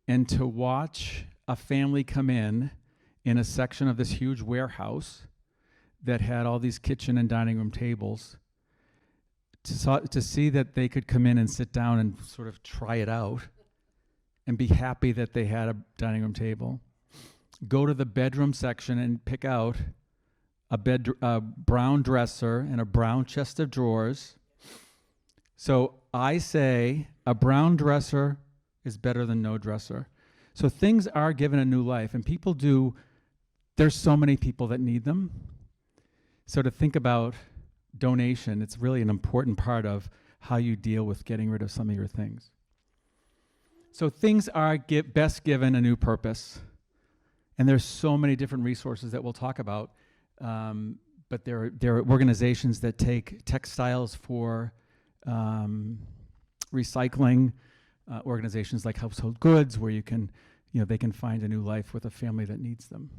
And to watch a family come in a section of this huge warehouse that had all these kitchen and dining room tables, to see that they could come in and sit down and sort of try it out and be happy that they had a dining room table. Go to the bedroom section and pick out a brown dresser and a brown chest of drawers. So I say a brown dresser is better than no dresser. So things are given a new life, and there's so many people that need them. So to think about donation, it's really an important part of how you deal with getting rid of some of your things. So things are best given a new purpose. And there's so many different resources that we'll talk about. But there are organizations that take textiles for recycling, organizations like Household Goods, where they can find a new life with a family that needs them.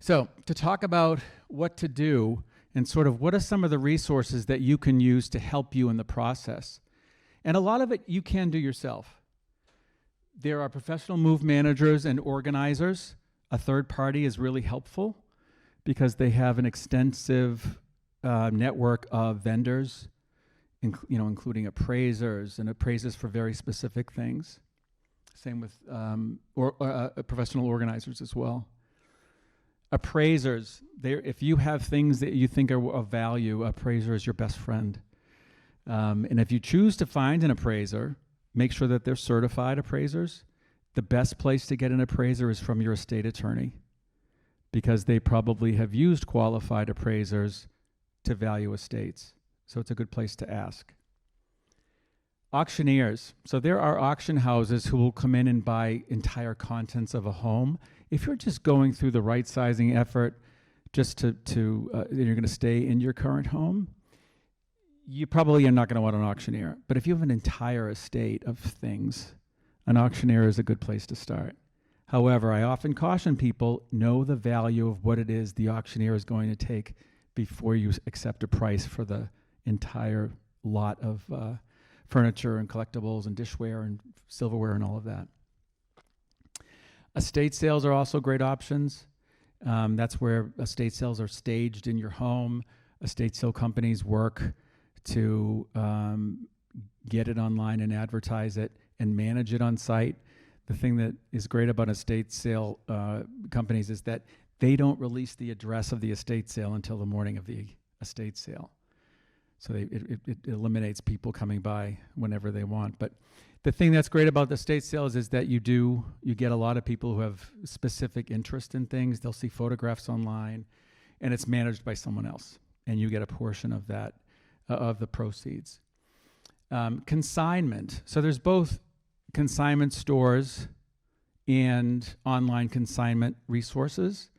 So to talk about what to do and sort of what are some of the resources that you can use to help you in the process. And a lot of it you can do yourself. There are professional move managers and organizers. A third party is really helpful because they have an extensive network of vendors, including appraisers and appraisers for very specific things. Same with professional organizers as well. Appraisers, if you have things that you think are of value, appraiser is your best friend. And if you choose to find an appraiser, make sure that they're certified appraisers. The best place to get an appraiser is from your estate attorney, because they probably have used qualified appraisers to value estates. So it's a good place to ask. Auctioneers. So there are auction houses who will come in and buy entire contents of a home. If you're just going through the right-sizing effort just to you're going to stay in your current home, you probably are not going to want an auctioneer. But if you have an entire estate of things, an auctioneer is a good place to start. However, I often caution people, know the value of what it is the auctioneer is going to take before you accept a price for the entire lot of furniture and collectibles and dishware and silverware and all of that. Estate sales are also great options. That's where estate sales are staged in your home. Estate sale companies work to get it online and advertise it and manage it on site. The thing that is great about estate sale companies is that they don't release the address of the estate sale until the morning of the estate sale. So it eliminates people coming by whenever they want. But the thing that's great about the estate sales is that you get a lot of people who have specific interest in things. They'll see photographs online, and it's managed by someone else, and you get a portion of that, of the proceeds. Consignment. So there's both consignment stores and online consignment resources.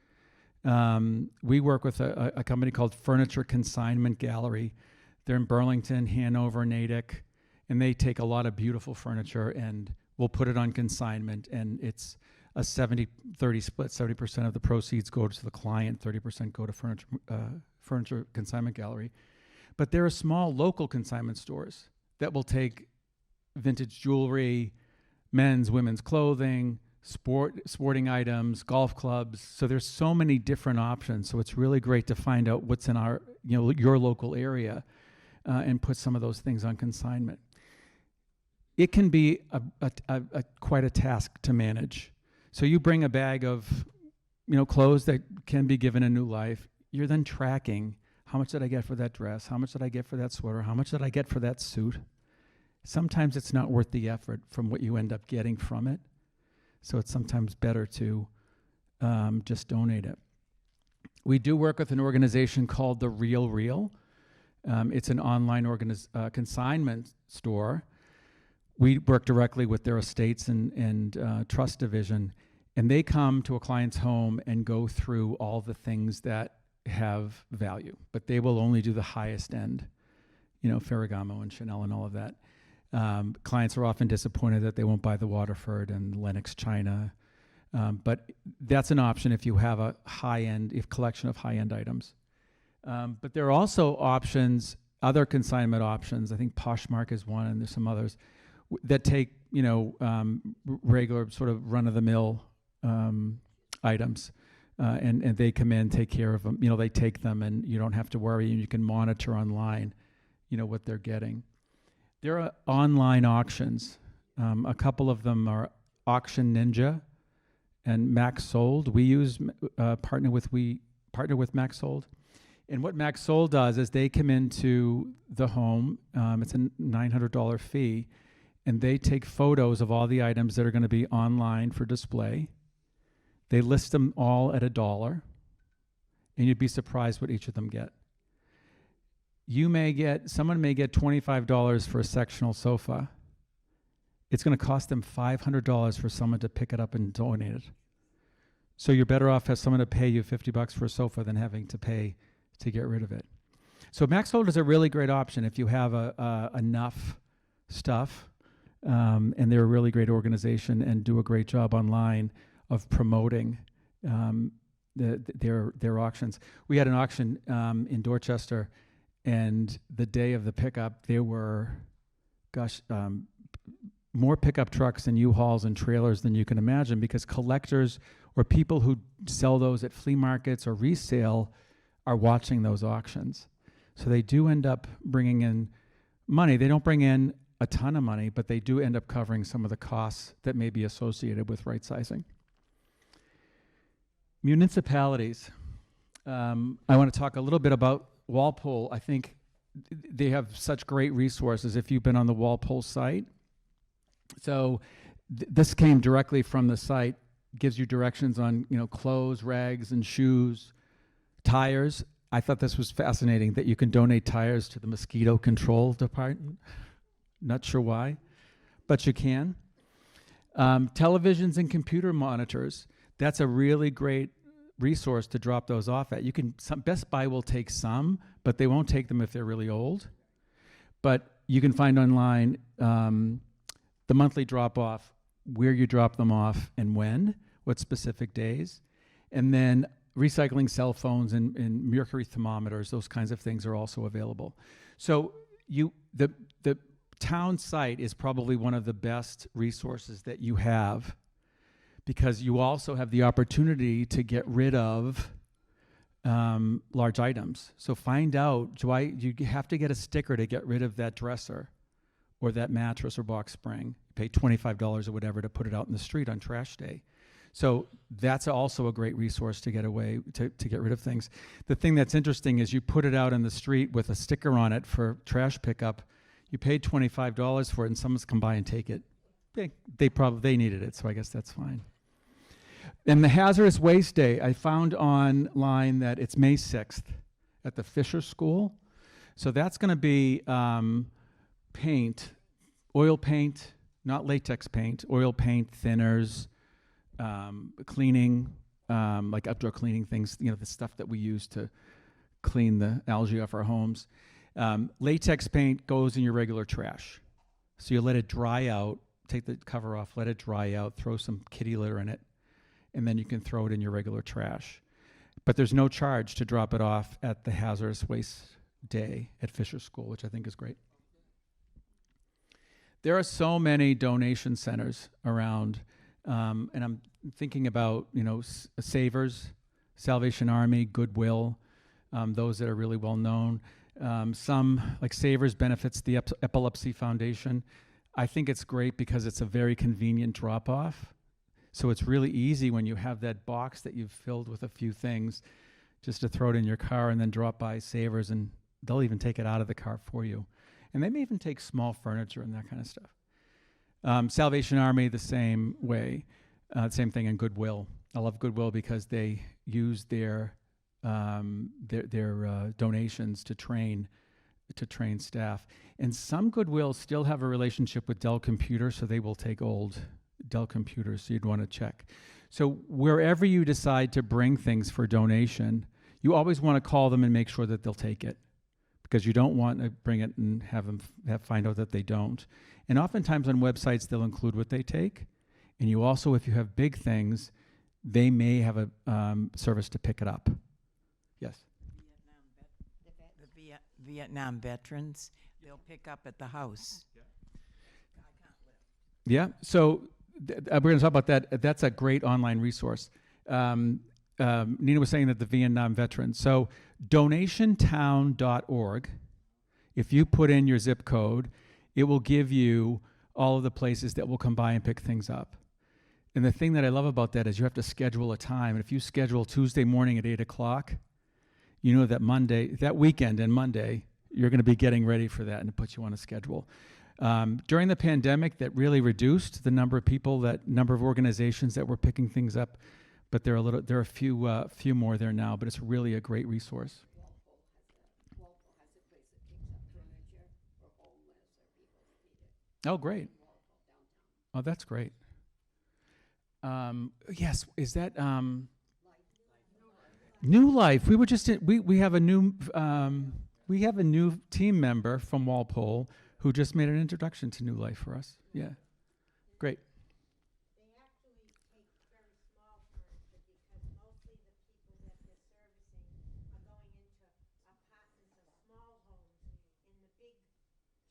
We work with a company called Furniture Consignment Gallery. They're in Burlington, Hanover, Natick, and they take a lot of beautiful furniture and we'll put it on consignment, and it's a 70-30 split. 70% of the proceeds go to the client, 30% go to Furniture Consignment Gallery. But there are small local consignment stores that will take vintage jewelry, men's, women's clothing, sporting items, golf clubs. So there's so many different options. So it's really great to find out what's in your local area and put some of those things on consignment. It can be quite a task to manage. So you bring a bag of clothes that can be given a new life. You're then tracking How much did I get for that dress? How much did I get for that sweater? How much did I get for that suit? Sometimes it's not worth the effort from what you end up getting from it. So it's sometimes better to just donate it. We do work with an organization called The Real Real. It's an online consignment store. We work directly with their estates and trust division, and they come to a client's home and go through all the things that have value, but they will only do the highest end, Ferragamo and Chanel and all of that. Clients are often disappointed that they won't buy the Waterford and Lenox China, but that's an option if you have a collection of high-end items. But there are also options, other consignment options. I think Poshmark is one, and there's some others that take regular sort of run-of-the-mill items, and they come in, take care of them. They take them, and you don't have to worry, and you can monitor online, what they're getting. There are online auctions. A couple of them are Auction Ninja and Max Sold. We partner with Max Sold. And what Max Sold does is they come into the home. It's a $900 fee, and they take photos of all the items that are going to be online for display. They list them all at $1, and you'd be surprised what each of them get. Someone may get $25 for a sectional sofa. It's going to cost them $500 for someone to pick it up and donate it. So you're better off as someone to pay you $50 for a sofa than having to pay to get rid of it. So Max Hold is a really great option if you have enough stuff, and they're a really great organization and do a great job online of promoting their auctions. We had an auction in Dorchester, and the day of the pickup, there were, more pickup trucks and U-Hauls and trailers than you can imagine, because collectors or people who sell those at flea markets or resale are watching those auctions. So they do end up bringing in money. They don't bring in a ton of money, but they do end up covering some of the costs that may be associated with right-sizing. Municipalities. I want to talk a little bit about Walpole. I think they have such great resources if you've been on the Walpole site. So this came directly from the site, gives you directions on clothes, rags, and shoes, tires. I thought this was fascinating that you can donate tires to the mosquito control department. Not sure why, but you can. Televisions and computer monitors. That's a really great resource to drop those off at. Best Buy will take some, but they won't take them if they're really old. But you can find online the monthly drop-off, where you drop them off and when, what specific days. And then recycling cell phones and mercury thermometers, those kinds of things are also available. So the town site is probably one of the best resources that you have, because you also have the opportunity to get rid of large items. So find out, you have to get a sticker to get rid of that dresser or that mattress or box spring. You pay $25 or whatever to put it out in the street on trash day. So that's also a great resource to get rid of things. The thing that's interesting is you put it out in the street with a sticker on it for trash pickup. You paid $25 for it, and someone's come by and take it. They needed it, so I guess that's fine. And the Hazardous Waste Day, I found online that it's May 6th at the Fisher School. So that's going to be paint, oil paint, not latex paint, oil paint, thinners, cleaning, like outdoor cleaning things, the stuff that we use to clean the algae off our homes. Latex paint goes in your regular trash. So you let it dry out, take the cover off, let it dry out, throw some kitty litter in it, and then you can throw it in your regular trash. But there's no charge to drop it off at the Hazardous Waste Day at Fisher School, which I think is great. There are so many donation centers around, and I'm thinking about, Savers, Salvation Army, Goodwill, those that are really well known. Some, like Savers, benefits the Epilepsy Foundation. I think it's great because it's a very convenient drop-off. So it's really easy when you have that box that you've filled with a few things, just to throw it in your car and then drop by Savers, and they'll even take it out of the car for you. And they may even take small furniture and that kind of stuff. Salvation Army, the same way. Same thing in Goodwill. I love Goodwill because they use their donations to train staff. And some Goodwill still have a relationship with Dell Computers, so they will take old Dell computers, so you'd want to check. So wherever you decide to bring things for donation, you always want to call them and make sure that they'll take it, because you don't want to bring it and have them find out that they don't. And oftentimes on websites, they'll include what they take. And you also, if you have big things, they may have a service to pick it up. Yes? Vietnam veterans, they'll pick up at the house. Yeah, so we're going to talk about that. That's a great online resource. Nina was saying that the Vietnam veterans. So donationtown.org, if you put in your zip code, it will give you all of the places that will come by and pick things up. And the thing that I love about that is you have to schedule a time. And if you schedule Tuesday morning at 8 o'clock, you know that that weekend and Monday, you're going to be getting ready for that, and it puts you on a schedule. During the pandemic, that really reduced the number of people, number of organizations that were picking things up, but there are a few more there now. But it's really a great resource. Oh, great! Oh, that's great. Yes, is that New Life? We were just we have a new team member from Walpole who just made an introduction to New Life for us. Yeah, great. They actually take very small furniture because mostly the people that they're servicing are going into apartments or small homes. In the big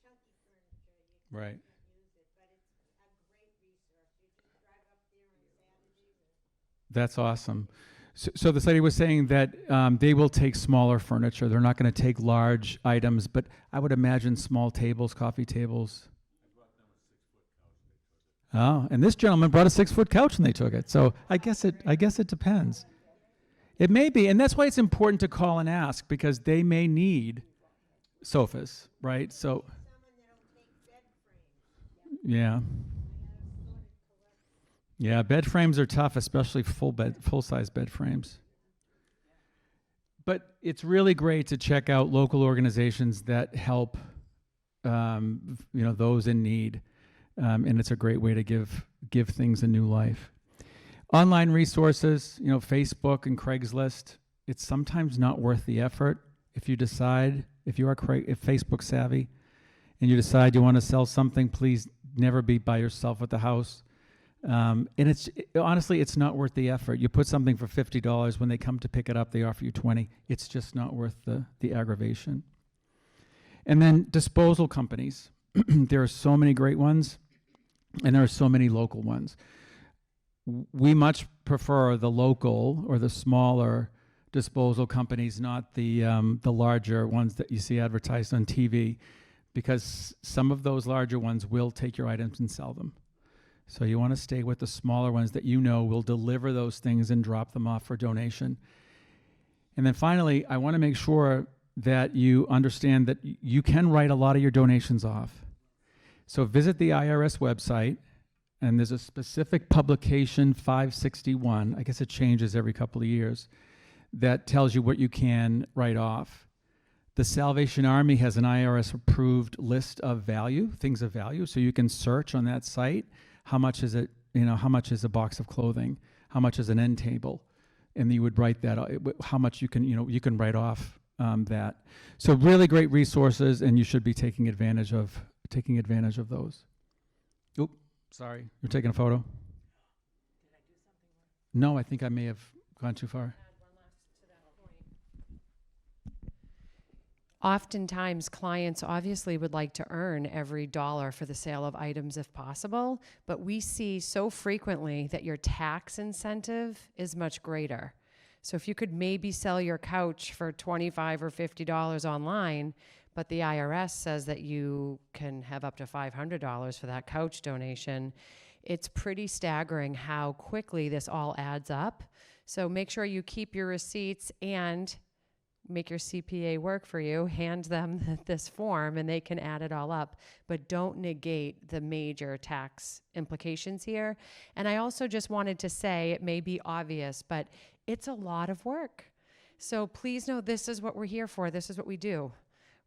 chunky furniture, you Right. can't use it, but it's a great resource. You just drive up there on Saturdays. That's awesome. So this lady was saying that they will take smaller furniture. They're not going to take large items, but I would imagine small tables, coffee tables. Oh, and this gentleman brought a 6-foot couch and they took it. So I guess it depends. It may be, and that's why it's important to call and ask, because they may need sofas, right? So, yeah. Yeah, bed frames are tough, especially full-size bed frames. But it's really great to check out local organizations that help, those in need, and it's a great way to give things a new life. Online resources, Facebook and Craigslist. It's sometimes not worth the effort if you decide, if you are Facebook savvy, and you decide you want to sell something. Please never be by yourself at the house. And honestly, it's not worth the effort. You put something for $50. When they come to pick it up, they offer you $20. It's just not worth the aggravation. And then disposal companies. There are so many great ones, and there are so many local ones. We much prefer the local or the smaller disposal companies, not the larger ones that you see advertised on TV, because some of those larger ones will take your items and sell them. So you want to stay with the smaller ones that will deliver those things and drop them off for donation. And then finally, I want to make sure that you understand that you can write a lot of your donations off. So visit the IRS website, and there's a specific publication 561, I guess it changes every couple of years, that tells you what you can write off. The Salvation Army has an IRS approved list of value, things of value, so you can search on that site. How much is it? How much is a box of clothing? How much is an end table? And you would write that. How much you can write off that. So really great resources, and you should be taking advantage of those. Oop, sorry, you're taking a photo. Did I do something wrong? No, I think I may have gone too far. Oftentimes, clients obviously would like to earn every dollar for the sale of items if possible, but we see so frequently that your tax incentive is much greater. So if you could maybe sell your couch for $25 or $50 online, but the IRS says that you can have up to $500 for that couch donation, it's pretty staggering how quickly this all adds up So make sure you keep your receipts and make your CPA work for you, hand them this form and they can add it all up. But don't negate the major tax implications here. And I also just wanted to say, it may be obvious, but it's a lot of work. So please know this is what we're here for. This is what we do.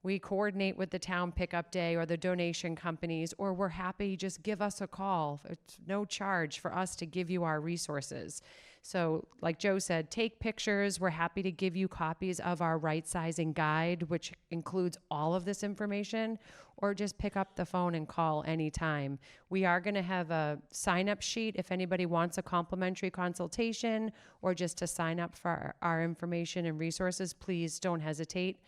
We coordinate with the town pickup day or the donation companies, or we're happy, just give us a call. It's no charge for us to give you our resources. So like Joe said, take pictures. We're happy to give you copies of our right-sizing guide, which includes all of this information, or just pick up the phone and call anytime. We are going to have a sign-up sheet if anybody wants a complimentary consultation or just to sign up for our information and resources. Please don't hesitate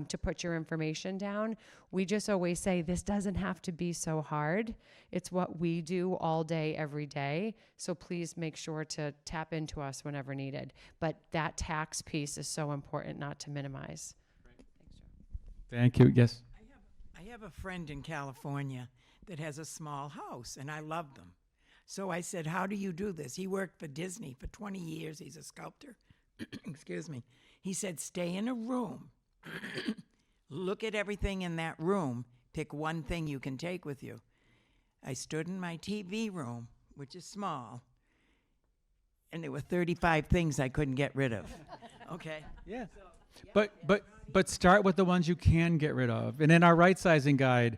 to put your information down. We just always say this doesn't have to be so hard. It's what we do all day, every day. So please make sure to tap into us whenever needed. But that tax piece is so important not to minimize. Thank you. Yes. I have a friend in California that has a small house, and I love them. So I said, how do you do this? He worked for Disney for 20 years. He's a sculptor. Excuse me. He said, stay in a room. Look at everything in that room. Pick one thing you can take with you. I stood in my TV room, which is small, and there were 35 things I couldn't get rid of. Okay? Yeah. But start with the ones you can get rid of. And in our right sizing guide,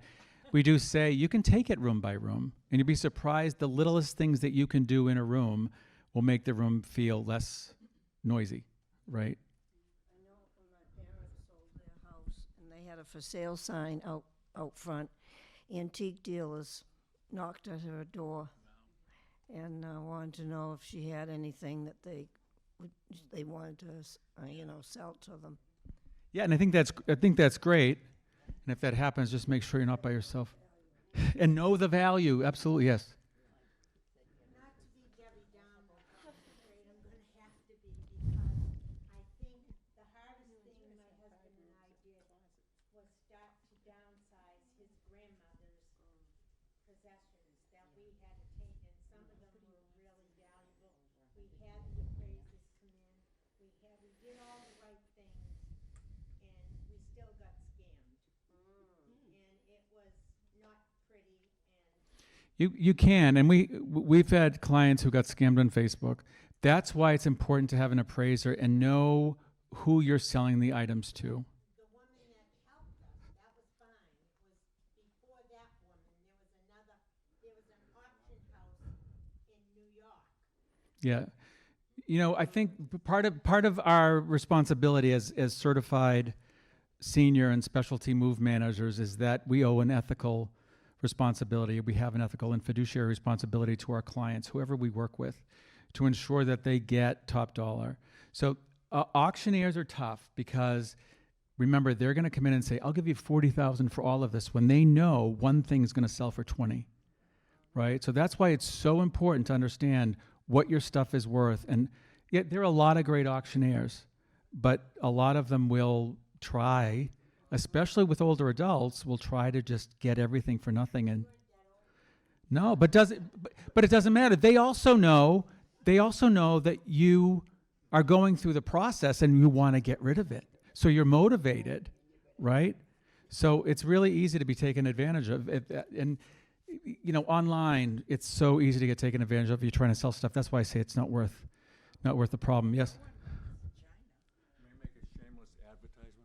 we do say you can take it room by room, and you'd be surprised the littlest things that you can do in a room will make the room feel less noisy, right? I know when my parents sold their house and they had a for sale sign out front, antique dealers knocked at her door and wanted to know if she had anything that they wanted to sell to them. Yeah, and I think that's great. And if that happens, just make sure you're not by yourself. And know the value. Absolutely, yes. Not to be Debbie Downer, I'm afraid I'm gonna have to be, because I think the hardest thing my husband and I did was start to downsize his grandmother's possessions that we had to take, and some of them were really valuable. We had the appraisers come in, we did all the right things, and we still got scammed. And it was not pretty, and You can, and we've had clients who got scammed on Facebook. That's why it's important to have an appraiser and know who you're selling the items to. the woman that helped us, that was fine. It was before that woman, there was an auction house in New York. Yeah. I think part of our responsibility as certified senior and specialty move managers is that we owe an ethical responsibility. We have an ethical and fiduciary responsibility to our clients, whoever we work with, to ensure that they get top dollar. So auctioneers are tough because, remember, they're going to come in and say, I'll give you $40,000 for all of this, when they know one thing is going to sell for 20, right? So that's why it's so important to understand what your stuff is worth. And yet there are a lot of great auctioneers, but a lot of them will try, especially with older adults, will try to just get everything for nothing. And no, but it doesn't matter. They also know that you are going through the process and you want to get rid of it. So you're motivated, right? So it's really easy to be taken advantage of. And online, it's so easy to get taken advantage of if you're trying to sell stuff. That's why I say it's not worth the problem. Yes. May I make a shameless advertisement?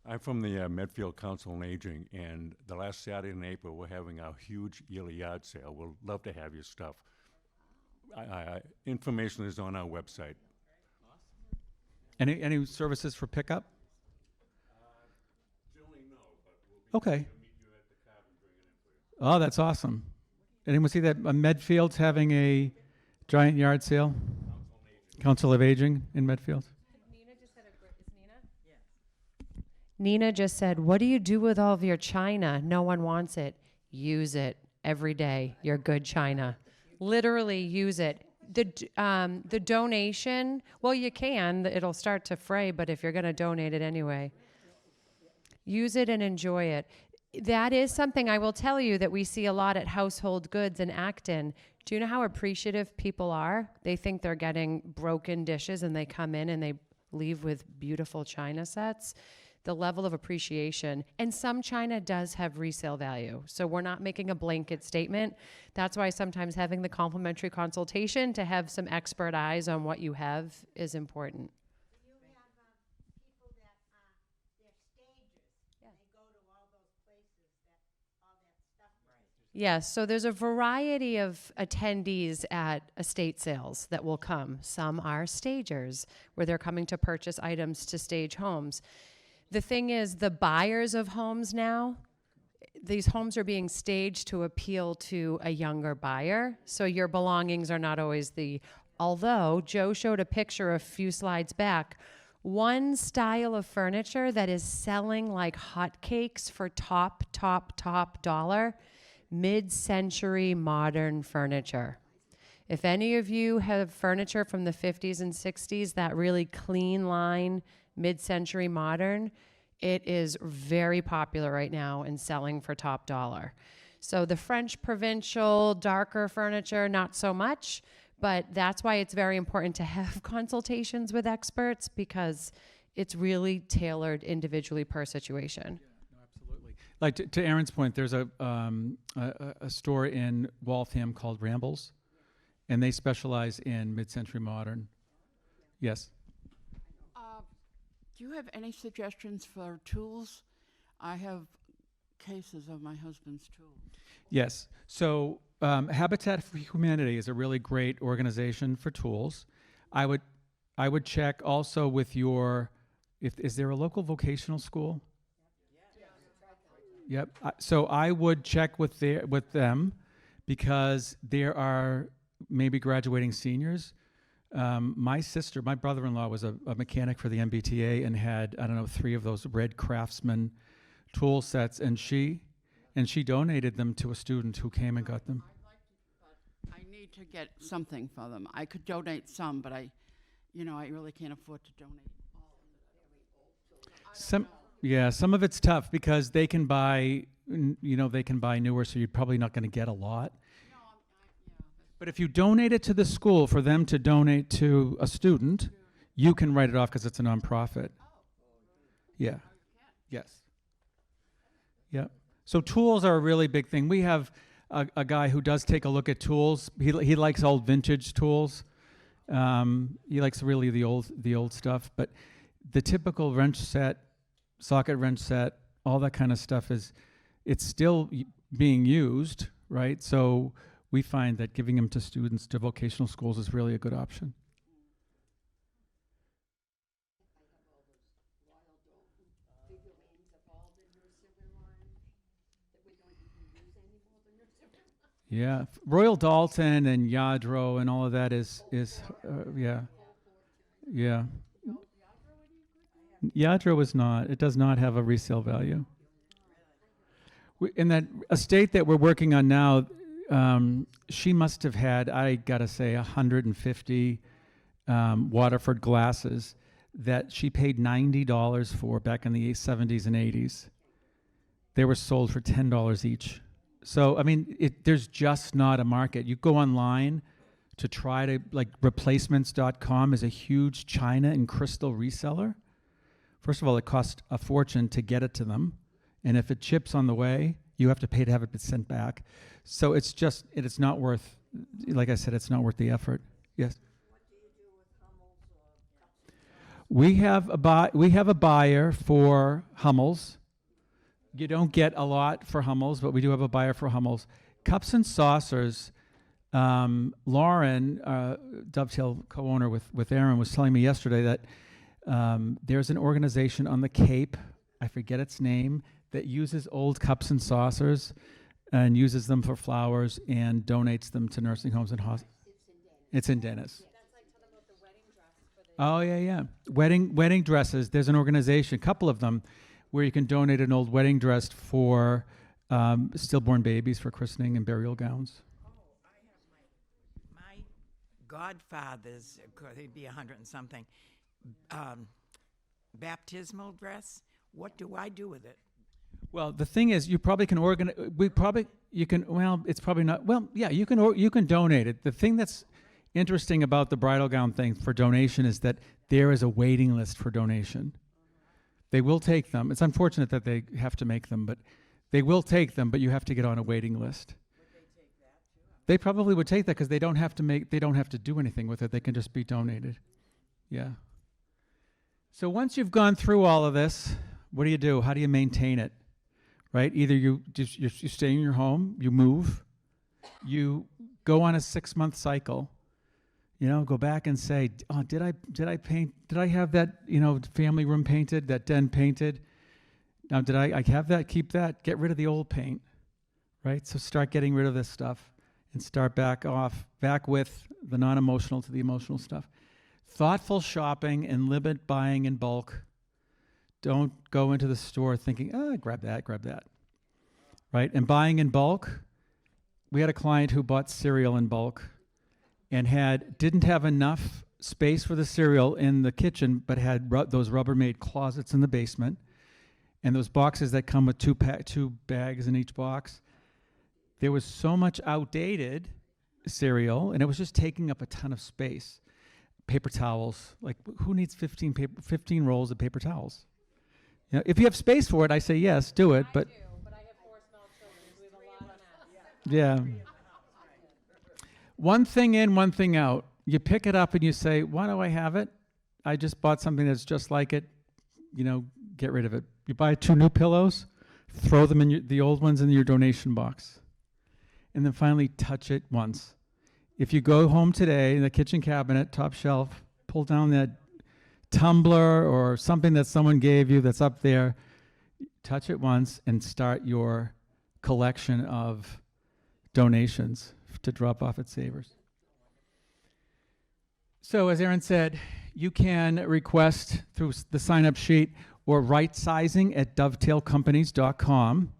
I'm from the Medfield Council on Aging, and the last Saturday in April, we're having our huge yearly yard sale. We'll love to have your stuff. Information is on our website. Any services for pickup? Generally, no, but we'll be Okay. to meet you at the cab and bring it in for you. Oh, that's awesome. Anyone see that Medfield's having a giant yard sale? Council of Aging in Medfield? Nina just said, what do you do with all of your china? No one wants it. Use it every day, your good china. Literally use it. The donation, well, you can. It'll start to fray, but if you're going to donate it anyway, use it and enjoy it. That is something I will tell you that we see a lot at Household Goods in Acton. Do you know how appreciative people are? They think they're getting broken dishes and they come in and they leave with beautiful china sets. The level of appreciation. And some china does have resale value. So we're not making a blanket statement. That's why sometimes having the complimentary consultation to have some expert eyes on what you have is important. Do you have people that they're stagers? They go to all those places that all that stuff is. Yes, so there's a variety of attendees at estate sales that will come. Some are stagers, where they're coming to purchase items to stage homes. The thing is, the buyers of homes now, these homes are being staged to appeal to a younger buyer, so your belongings are not always although Joe showed a picture a few slides back, one style of furniture that is selling like hotcakes for top dollar, mid-century modern furniture. If any of you have furniture from the 50s and 60s, that really clean line, mid-century modern, it is very popular right now and selling for top dollar. So the French provincial, darker furniture, not so much, but that's why it's very important to have consultations with experts, because it's really tailored individually per situation. No, absolutely. Like to Aaron's point, there's a store in Waltham called Rambles, and they specialize in mid-century modern. Yes. Do you have any suggestions for tools? I have cases of my husband's tools. Yes. So Habitat for Humanity is a really great organization for tools. I would check also with your, is there a local vocational school? Yep. So I would check with them, because there are maybe graduating seniors. My brother-in-law was a mechanic for the MBTA and had, I don't know, 3 of those red Craftsman tool sets, and she donated them to a student who came and got them. I'd like to, but I need to get something for them. I could donate some, but I really can't afford to donate all. Some of it's tough because they can buy newer, so you're probably not going to get a lot. But if you donate it to the school for them to donate to a student, you can write it off because it's a nonprofit. Yeah. Yes. Yeah. So tools are a really big thing. We have a guy who does take a look at tools. He likes old vintage tools. He likes really the old stuff. But the typical wrench set, socket wrench set, all that kind of stuff it's still being used, right? So we find that giving them to students, to vocational schools, is really a good option. Yeah, Royal Dalton and Yadro and all of that is yeah. Yadro is not. It does not have a resale value. In that estate that we're working on now, she must have had, I gotta say, 150 Waterford glasses that she paid $90 for back in the 70s and 80s. They were sold for $10 each. So, I mean, there's just not a market. You go online to try to, like, replacements.com is a huge china and crystal reseller. First of all, it costs a fortune to get it to them. And if it chips on the way, you have to pay to have it sent back. So it's not worth, like I said, it's not worth the effort. Yes? What do you do with Hummels or We have a buyer for Hummels. You don't get a lot for Hummels, but we do have a buyer for Hummels. Cups and saucers, Lauren, Dovetail co-owner with Aaron, was telling me yesterday that there's an organization on the Cape, I forget its name, that uses old cups and saucers and uses them for flowers and donates them to nursing homes and hospitals. It's in Dennis. Oh, yeah. Wedding dresses. There's an organization, a couple of them, where you can donate an old wedding dress for stillborn babies for christening and burial gowns. My godfather's, he'd be 100 and something, baptismal dress. What do I do with it? Well, the thing is, you probably can organize. You can. Well, it's probably not. Well, yeah, you can donate it. The thing that's interesting about the bridal gown thing for donation is that there is a waiting list for donation. They will take them. It's unfortunate that they have to make them, but they will take them. But you have to get on a waiting list. They probably would take that because they don't have to make. They don't have to do anything with it. They can just be donated. Yeah. So once you've gone through all of this, what do you do? How do you maintain it? Right? Either you stay in your home, you move, you go on a 6-month cycle. You know, go back and say, oh, did I paint? Did I have that, family room painted, that den painted? Now, did I have that? Keep that? Get rid of the old paint, right? So start getting rid of this stuff and start back with the non-emotional to the emotional stuff. Thoughtful shopping and limit buying in bulk. Don't go into the store thinking, grab that, right? And buying in bulk. We had a client who bought cereal in bulk and didn't have enough space for the cereal in the kitchen, but had those Rubbermaid closets in the basement, and those boxes that come with two bags in each box. There was so much outdated cereal, and it was just taking up a ton of space. Paper towels, like who needs 15 rolls of paper towels? You know, if you have space for it, I say yes, do it. But I do, but I have 4 small children. We have a lot on that. yeah. One thing in, one thing out. You pick it up and you say, why do I have it? I just bought something that's just like it. Get rid of it. You buy 2 new pillows, throw them in the old ones in your donation box. And then finally touch it once. If you go home today in the kitchen cabinet, top shelf, pull down that tumbler or something that someone gave you that's up there, touch it once and start your collection of donations to drop off at Savers. So as Aaron said, you can request through the sign-up sheet or rightsizing at dovetailcompanies.com,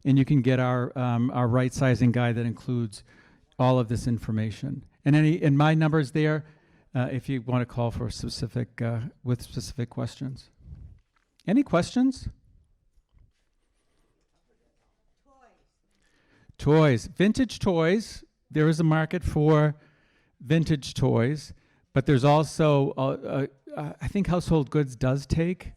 and you can get our rightsizing guide that includes all of this information. And my number's there if you want to call for specific with specific questions. Any questions? Toys. Vintage toys. There is a market for vintage toys, but there's also, I think Household Goods does take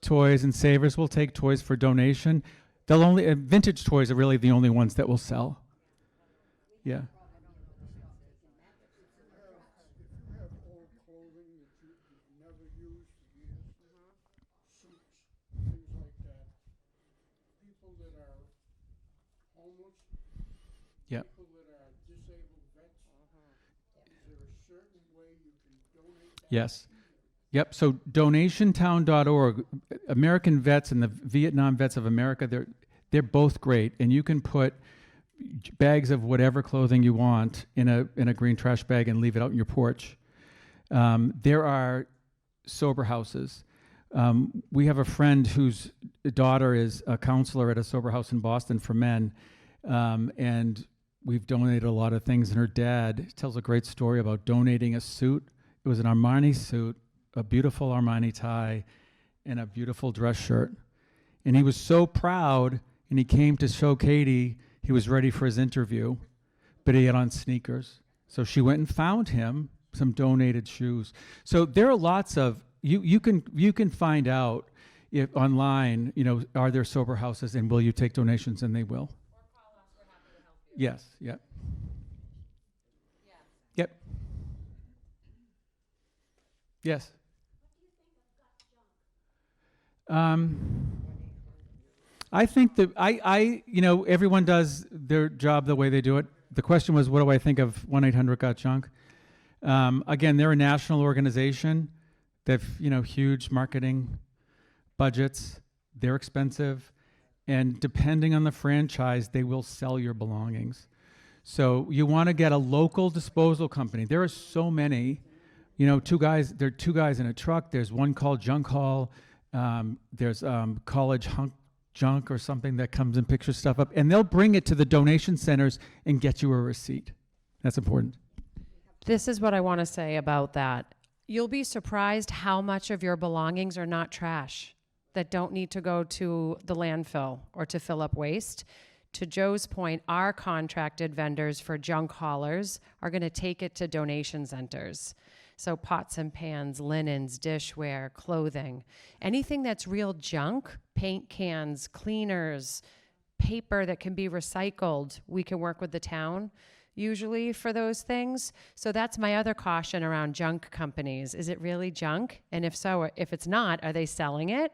toys, and Savers will take toys for donation. They'll only, vintage toys are really the only ones that will sell. Yeah. Yep. Yes. Yep. So donationtown.org, American Vets and the Vietnam Vets of America, they're both great, and you can put bags of whatever clothing you want in a green trash bag and leave it out on your porch. There are sober houses. We have a friend whose daughter is a counselor at a sober house in Boston for men, and we've donated a lot of things. And her dad tells a great story about donating a suit. It was an Armani suit, a beautiful Armani tie, and a beautiful dress shirt. And he was so proud, and he came to show Katie he was ready for his interview, but he had on sneakers. So she went and found him some donated shoes. So there are lots of, you can find out if online, are there sober houses and will you take donations, and they will. Or call us. We're happy to help you. Yes, yep. Yes. Yep. Yes. I think that everyone does their job the way they do it. The question was, what do I think of 1-800-GOT-JUNK? Again, they're a national organization. They have, huge marketing budgets. They're expensive. And depending on the franchise, they will sell your belongings. So you want to get a local disposal company. There are so many. There are two guys in a truck. There's one called Junk Haul. There's College Junk or something that comes and picks your stuff up. And they'll bring it to the donation centers and get you a receipt. That's important. This is what I want to say about that. You'll be surprised how much of your belongings are not trash. that don't need to go to the landfill or to fill up waste. To Joe's point, our contracted vendors for junk haulers are going to take it to donation centers. So pots and pans, linens, dishware, clothing, anything that's real junk, paint cans, cleaners, paper that can be recycled, we can work with the town usually for those things. So that's my other caution around junk companies. Is it really junk? And if so, if it's not, are they selling it?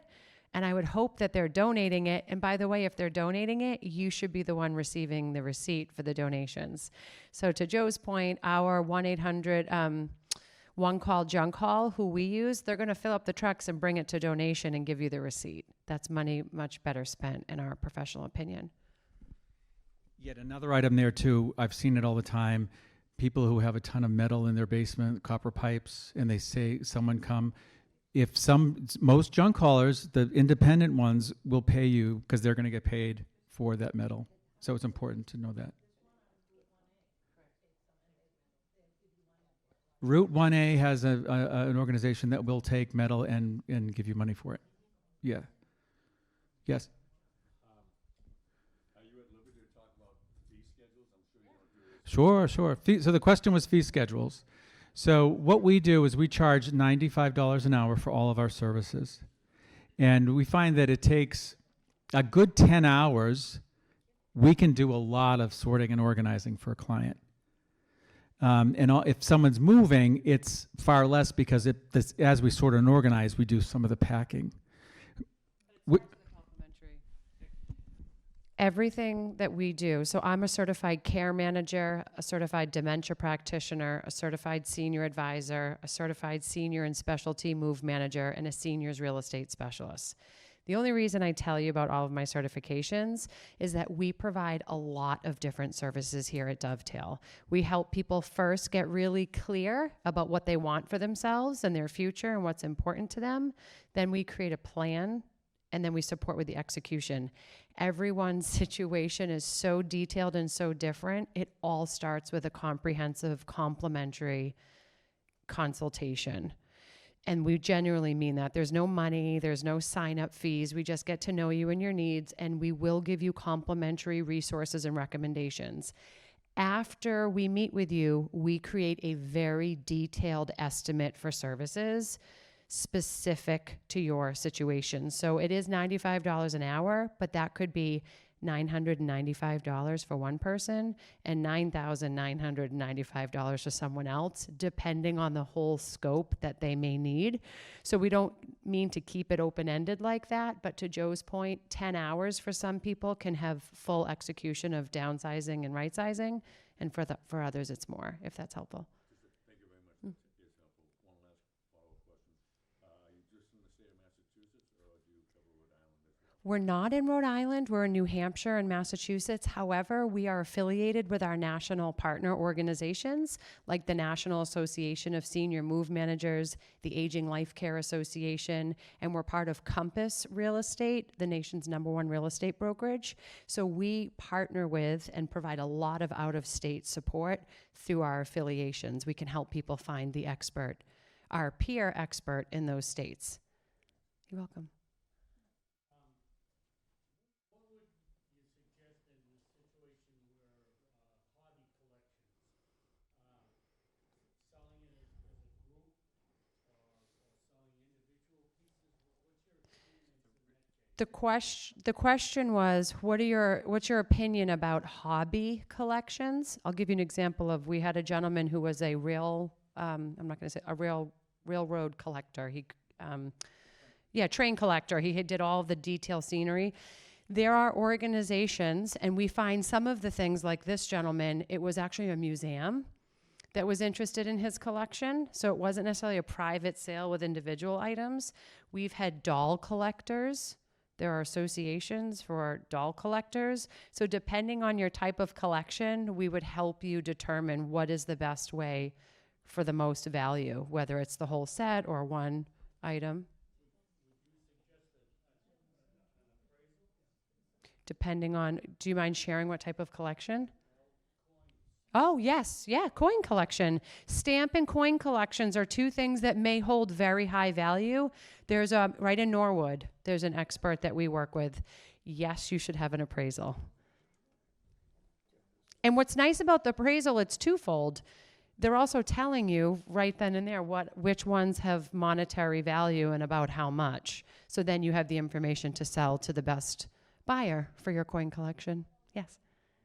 And I would hope that they're donating it. And by the way, if they're donating it, you should be the one receiving the receipt for the donations. So to Joe's point, our 1-800 One Call Junk Haul, who we use, they're going to fill up the trucks and bring it to donation and give you the receipt. That's money much better spent, in our professional opinion. Yet another item there too, I've seen it all the time. People who have a ton of metal in their basement, copper pipes, and they say someone come. Most junk haulers, the independent ones, will pay you because they're going to get paid for that metal. So it's important to know that. Route 1A has an organization that will take metal and give you money for it. Yeah. Yes. Are you at liberty to talk about fee schedules? I'm sure you don't do this. Sure. So the question was fee schedules. So what we do is we charge $95 an hour for all of our services. And we find that it takes a good 10 hours. We can do a lot of sorting and organizing for a client. If someone's moving, it's far less because as we sort and organize, we do some of the packing. Everything that we do, so I'm a certified care manager, a certified dementia practitioner, a certified senior advisor, a certified senior and specialty move manager, and a seniors real estate specialist. The only reason I tell you about all of my certifications is that we provide a lot of different services here at Dovetail. We help people first get really clear about what they want for themselves and their future and what's important to them. Then we create a plan, and then we support with the execution. Everyone's situation is so detailed and so different. It all starts with a comprehensive, complimentary consultation. And we genuinely mean that. There's no money, there's no sign-up fees. We just get to know you and your needs, and we will give you complimentary resources and recommendations. After we meet with you, we create a very detailed estimate for services specific to your situation. So it is $95 an hour, but that could be $995 for one person and $9,995 for someone else, depending on the whole scope that they may need. So we don't mean to keep it open-ended like that, but to Joe's point, 10 hours for some people can have full execution of downsizing and rightsizing, and for others it's more, if that's helpful. Thank you very much. It's helpful. One last follow-up question. Are you just in the state of Massachusetts, or do you cover Rhode Island as well? We're not in Rhode Island. We're in New Hampshire and Massachusetts. However, we are affiliated with our national partner organizations like the National Association of Senior Move Managers, the Aging Life Care Association, and we're part of Compass Real Estate, the nation's #1 real estate brokerage. So we partner with and provide a lot of out-of-state support through our affiliations. We can help people find the expert, our peer expert in those states. You're welcome. The question was, what's your opinion about hobby collections? I'll give you an example of, we had a gentleman who was a railroad collector. Train collector. He did all the detail scenery. There are organizations, and we find some of the things like this gentleman, it was actually a museum that was interested in his collection. So it wasn't necessarily a private sale with individual items. We've had doll collectors. There are associations for doll collectors. So depending on your type of collection, we would help you determine what is the best way for the most value, whether it's the whole set or one item. Depending on, do you mind sharing what type of collection? Oh, yes. Yeah, coin collection. Stamp and coin collections are two things that may hold very high value. There's a, right in Norwood, there's an expert that we work with. Yes, you should have an appraisal. And what's nice about the appraisal, it's twofold. They're also telling you right then and there which ones have monetary value and about how much. So then you have the information to sell to the best buyer for your coin collection. Yes.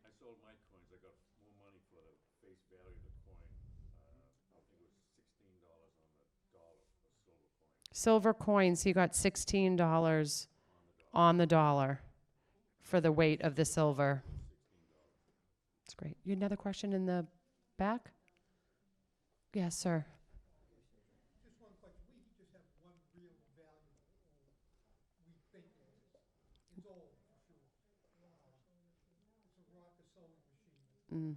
I sold my coins. I got more money for the face value of the coin. I think it was $16 on the dollar for silver coin. Silver coins, you got $16 on the dollar for the weight of the silver. That's great. You had another question in the back? Yes, sir. Just one question. We just have one real value, or we think it is. It's old, for sure. It's a rocker sewing machine.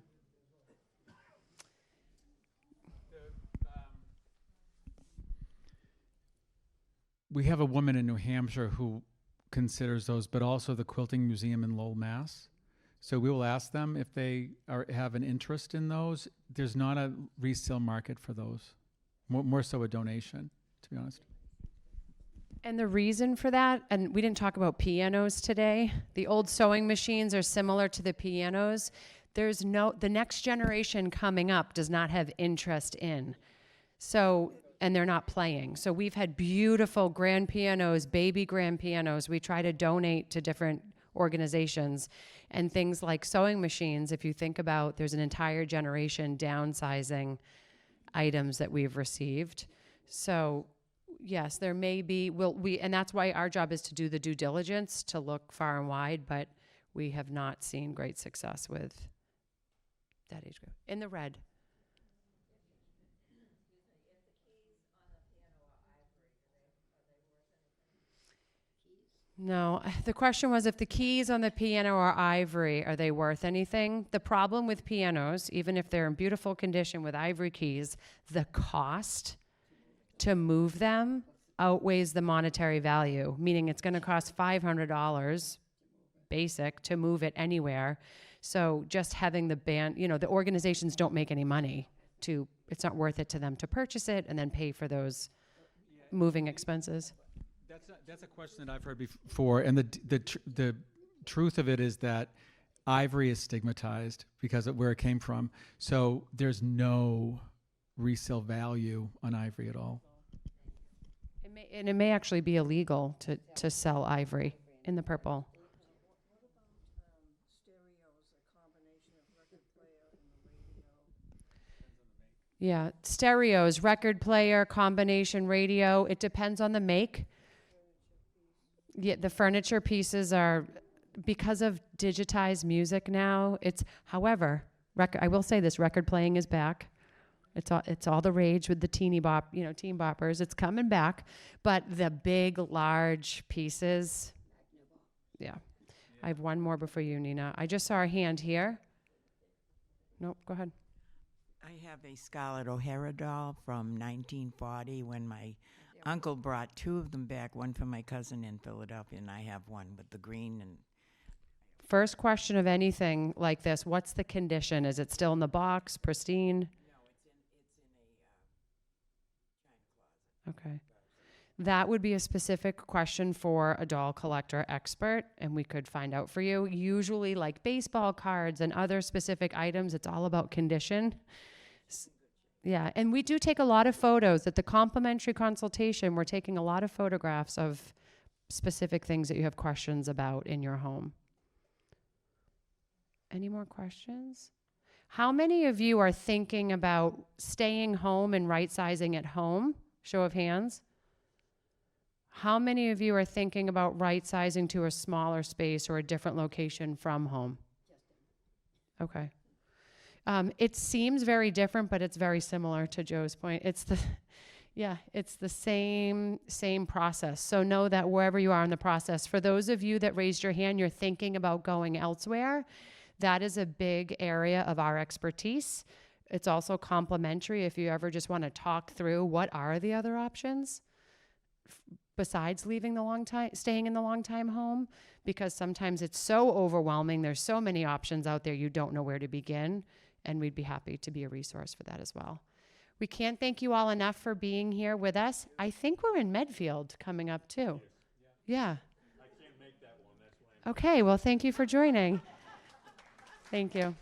We have a woman in New Hampshire who considers those, but also the Quilting Museum in Lowell, Mass. So we will ask them if they have an interest in those. There's not a resale market for those. More so a donation, to be honest. And the reason for that, and we didn't talk about pianos today. The old sewing machines are similar to the pianos. The next generation coming up does not have interest in. So, and they're not playing. So we've had beautiful grand pianos, baby grand pianos. We try to donate to different organizations. And things like sewing machines, if you think about, there's an entire generation downsizing items that we've received. So yes, there may be, and that's why our job is to do the due diligence, to look far and wide, but we have not seen great success with that age group. In the red. No, the question was if the keys on the piano are ivory, are they worth anything? The problem with pianos, even if they're in beautiful condition with ivory keys, the cost to move them outweighs the monetary value, meaning it's going to cost $500 basic to move it anywhere. So just having the band, the organizations don't make any money it's not worth it to them to purchase it and then pay for those moving expenses. That's a question that I've heard before, and the truth of it is that ivory is stigmatized because of where it came from. So there's no resale value on ivory at all. It may actually be illegal to sell ivory in the purple. Yeah, stereos, record player, combination radio. It depends on the make. Yeah, the furniture pieces are, because of digitized music now, however, I will say this, record playing is back. It's all the rage with the teen boppers. It's coming back. But the big, large pieces, yeah. I have one more before you, Nina. I just saw a hand here. Nope, go ahead. I have a Scarlett O'Hara doll from 1940 when my uncle brought two of them back, one for my cousin in Philadelphia, and I have one with the green. And First question of anything like this, what's the condition? Is it still in the box, pristine? no, it's in a china closet. Okay. That would be a specific question for a doll collector expert, and we could find out for you. Usually, like baseball cards and other specific items, it's all about condition. Yeah, and we do take a lot of photos. At the complimentary consultation, we're taking a lot of photographs of specific things that you have questions about in your home. Any more questions? How many of you are thinking about staying home and right-sizing at home? Show of hands. How many of you are thinking about right-sizing to a smaller space or a different location from home? Okay. It seems very different, but it's very similar to Joe's point. It's the same process. So know that wherever you are in the process, for those of you that raised your hand, you're thinking about going elsewhere, that is a big area of our expertise. It's also complementary if you ever just want to talk through what are the other options besides staying in the long time home, because sometimes it's so overwhelming. There's so many options out there, you don't know where to begin. and we'd be happy to be a resource for that as well. We can't thank you all enough for being here with us. I think we're in Medfield coming up too. Yeah. I can't make that one, that's why. Okay, well, thank you for joining. Thank you.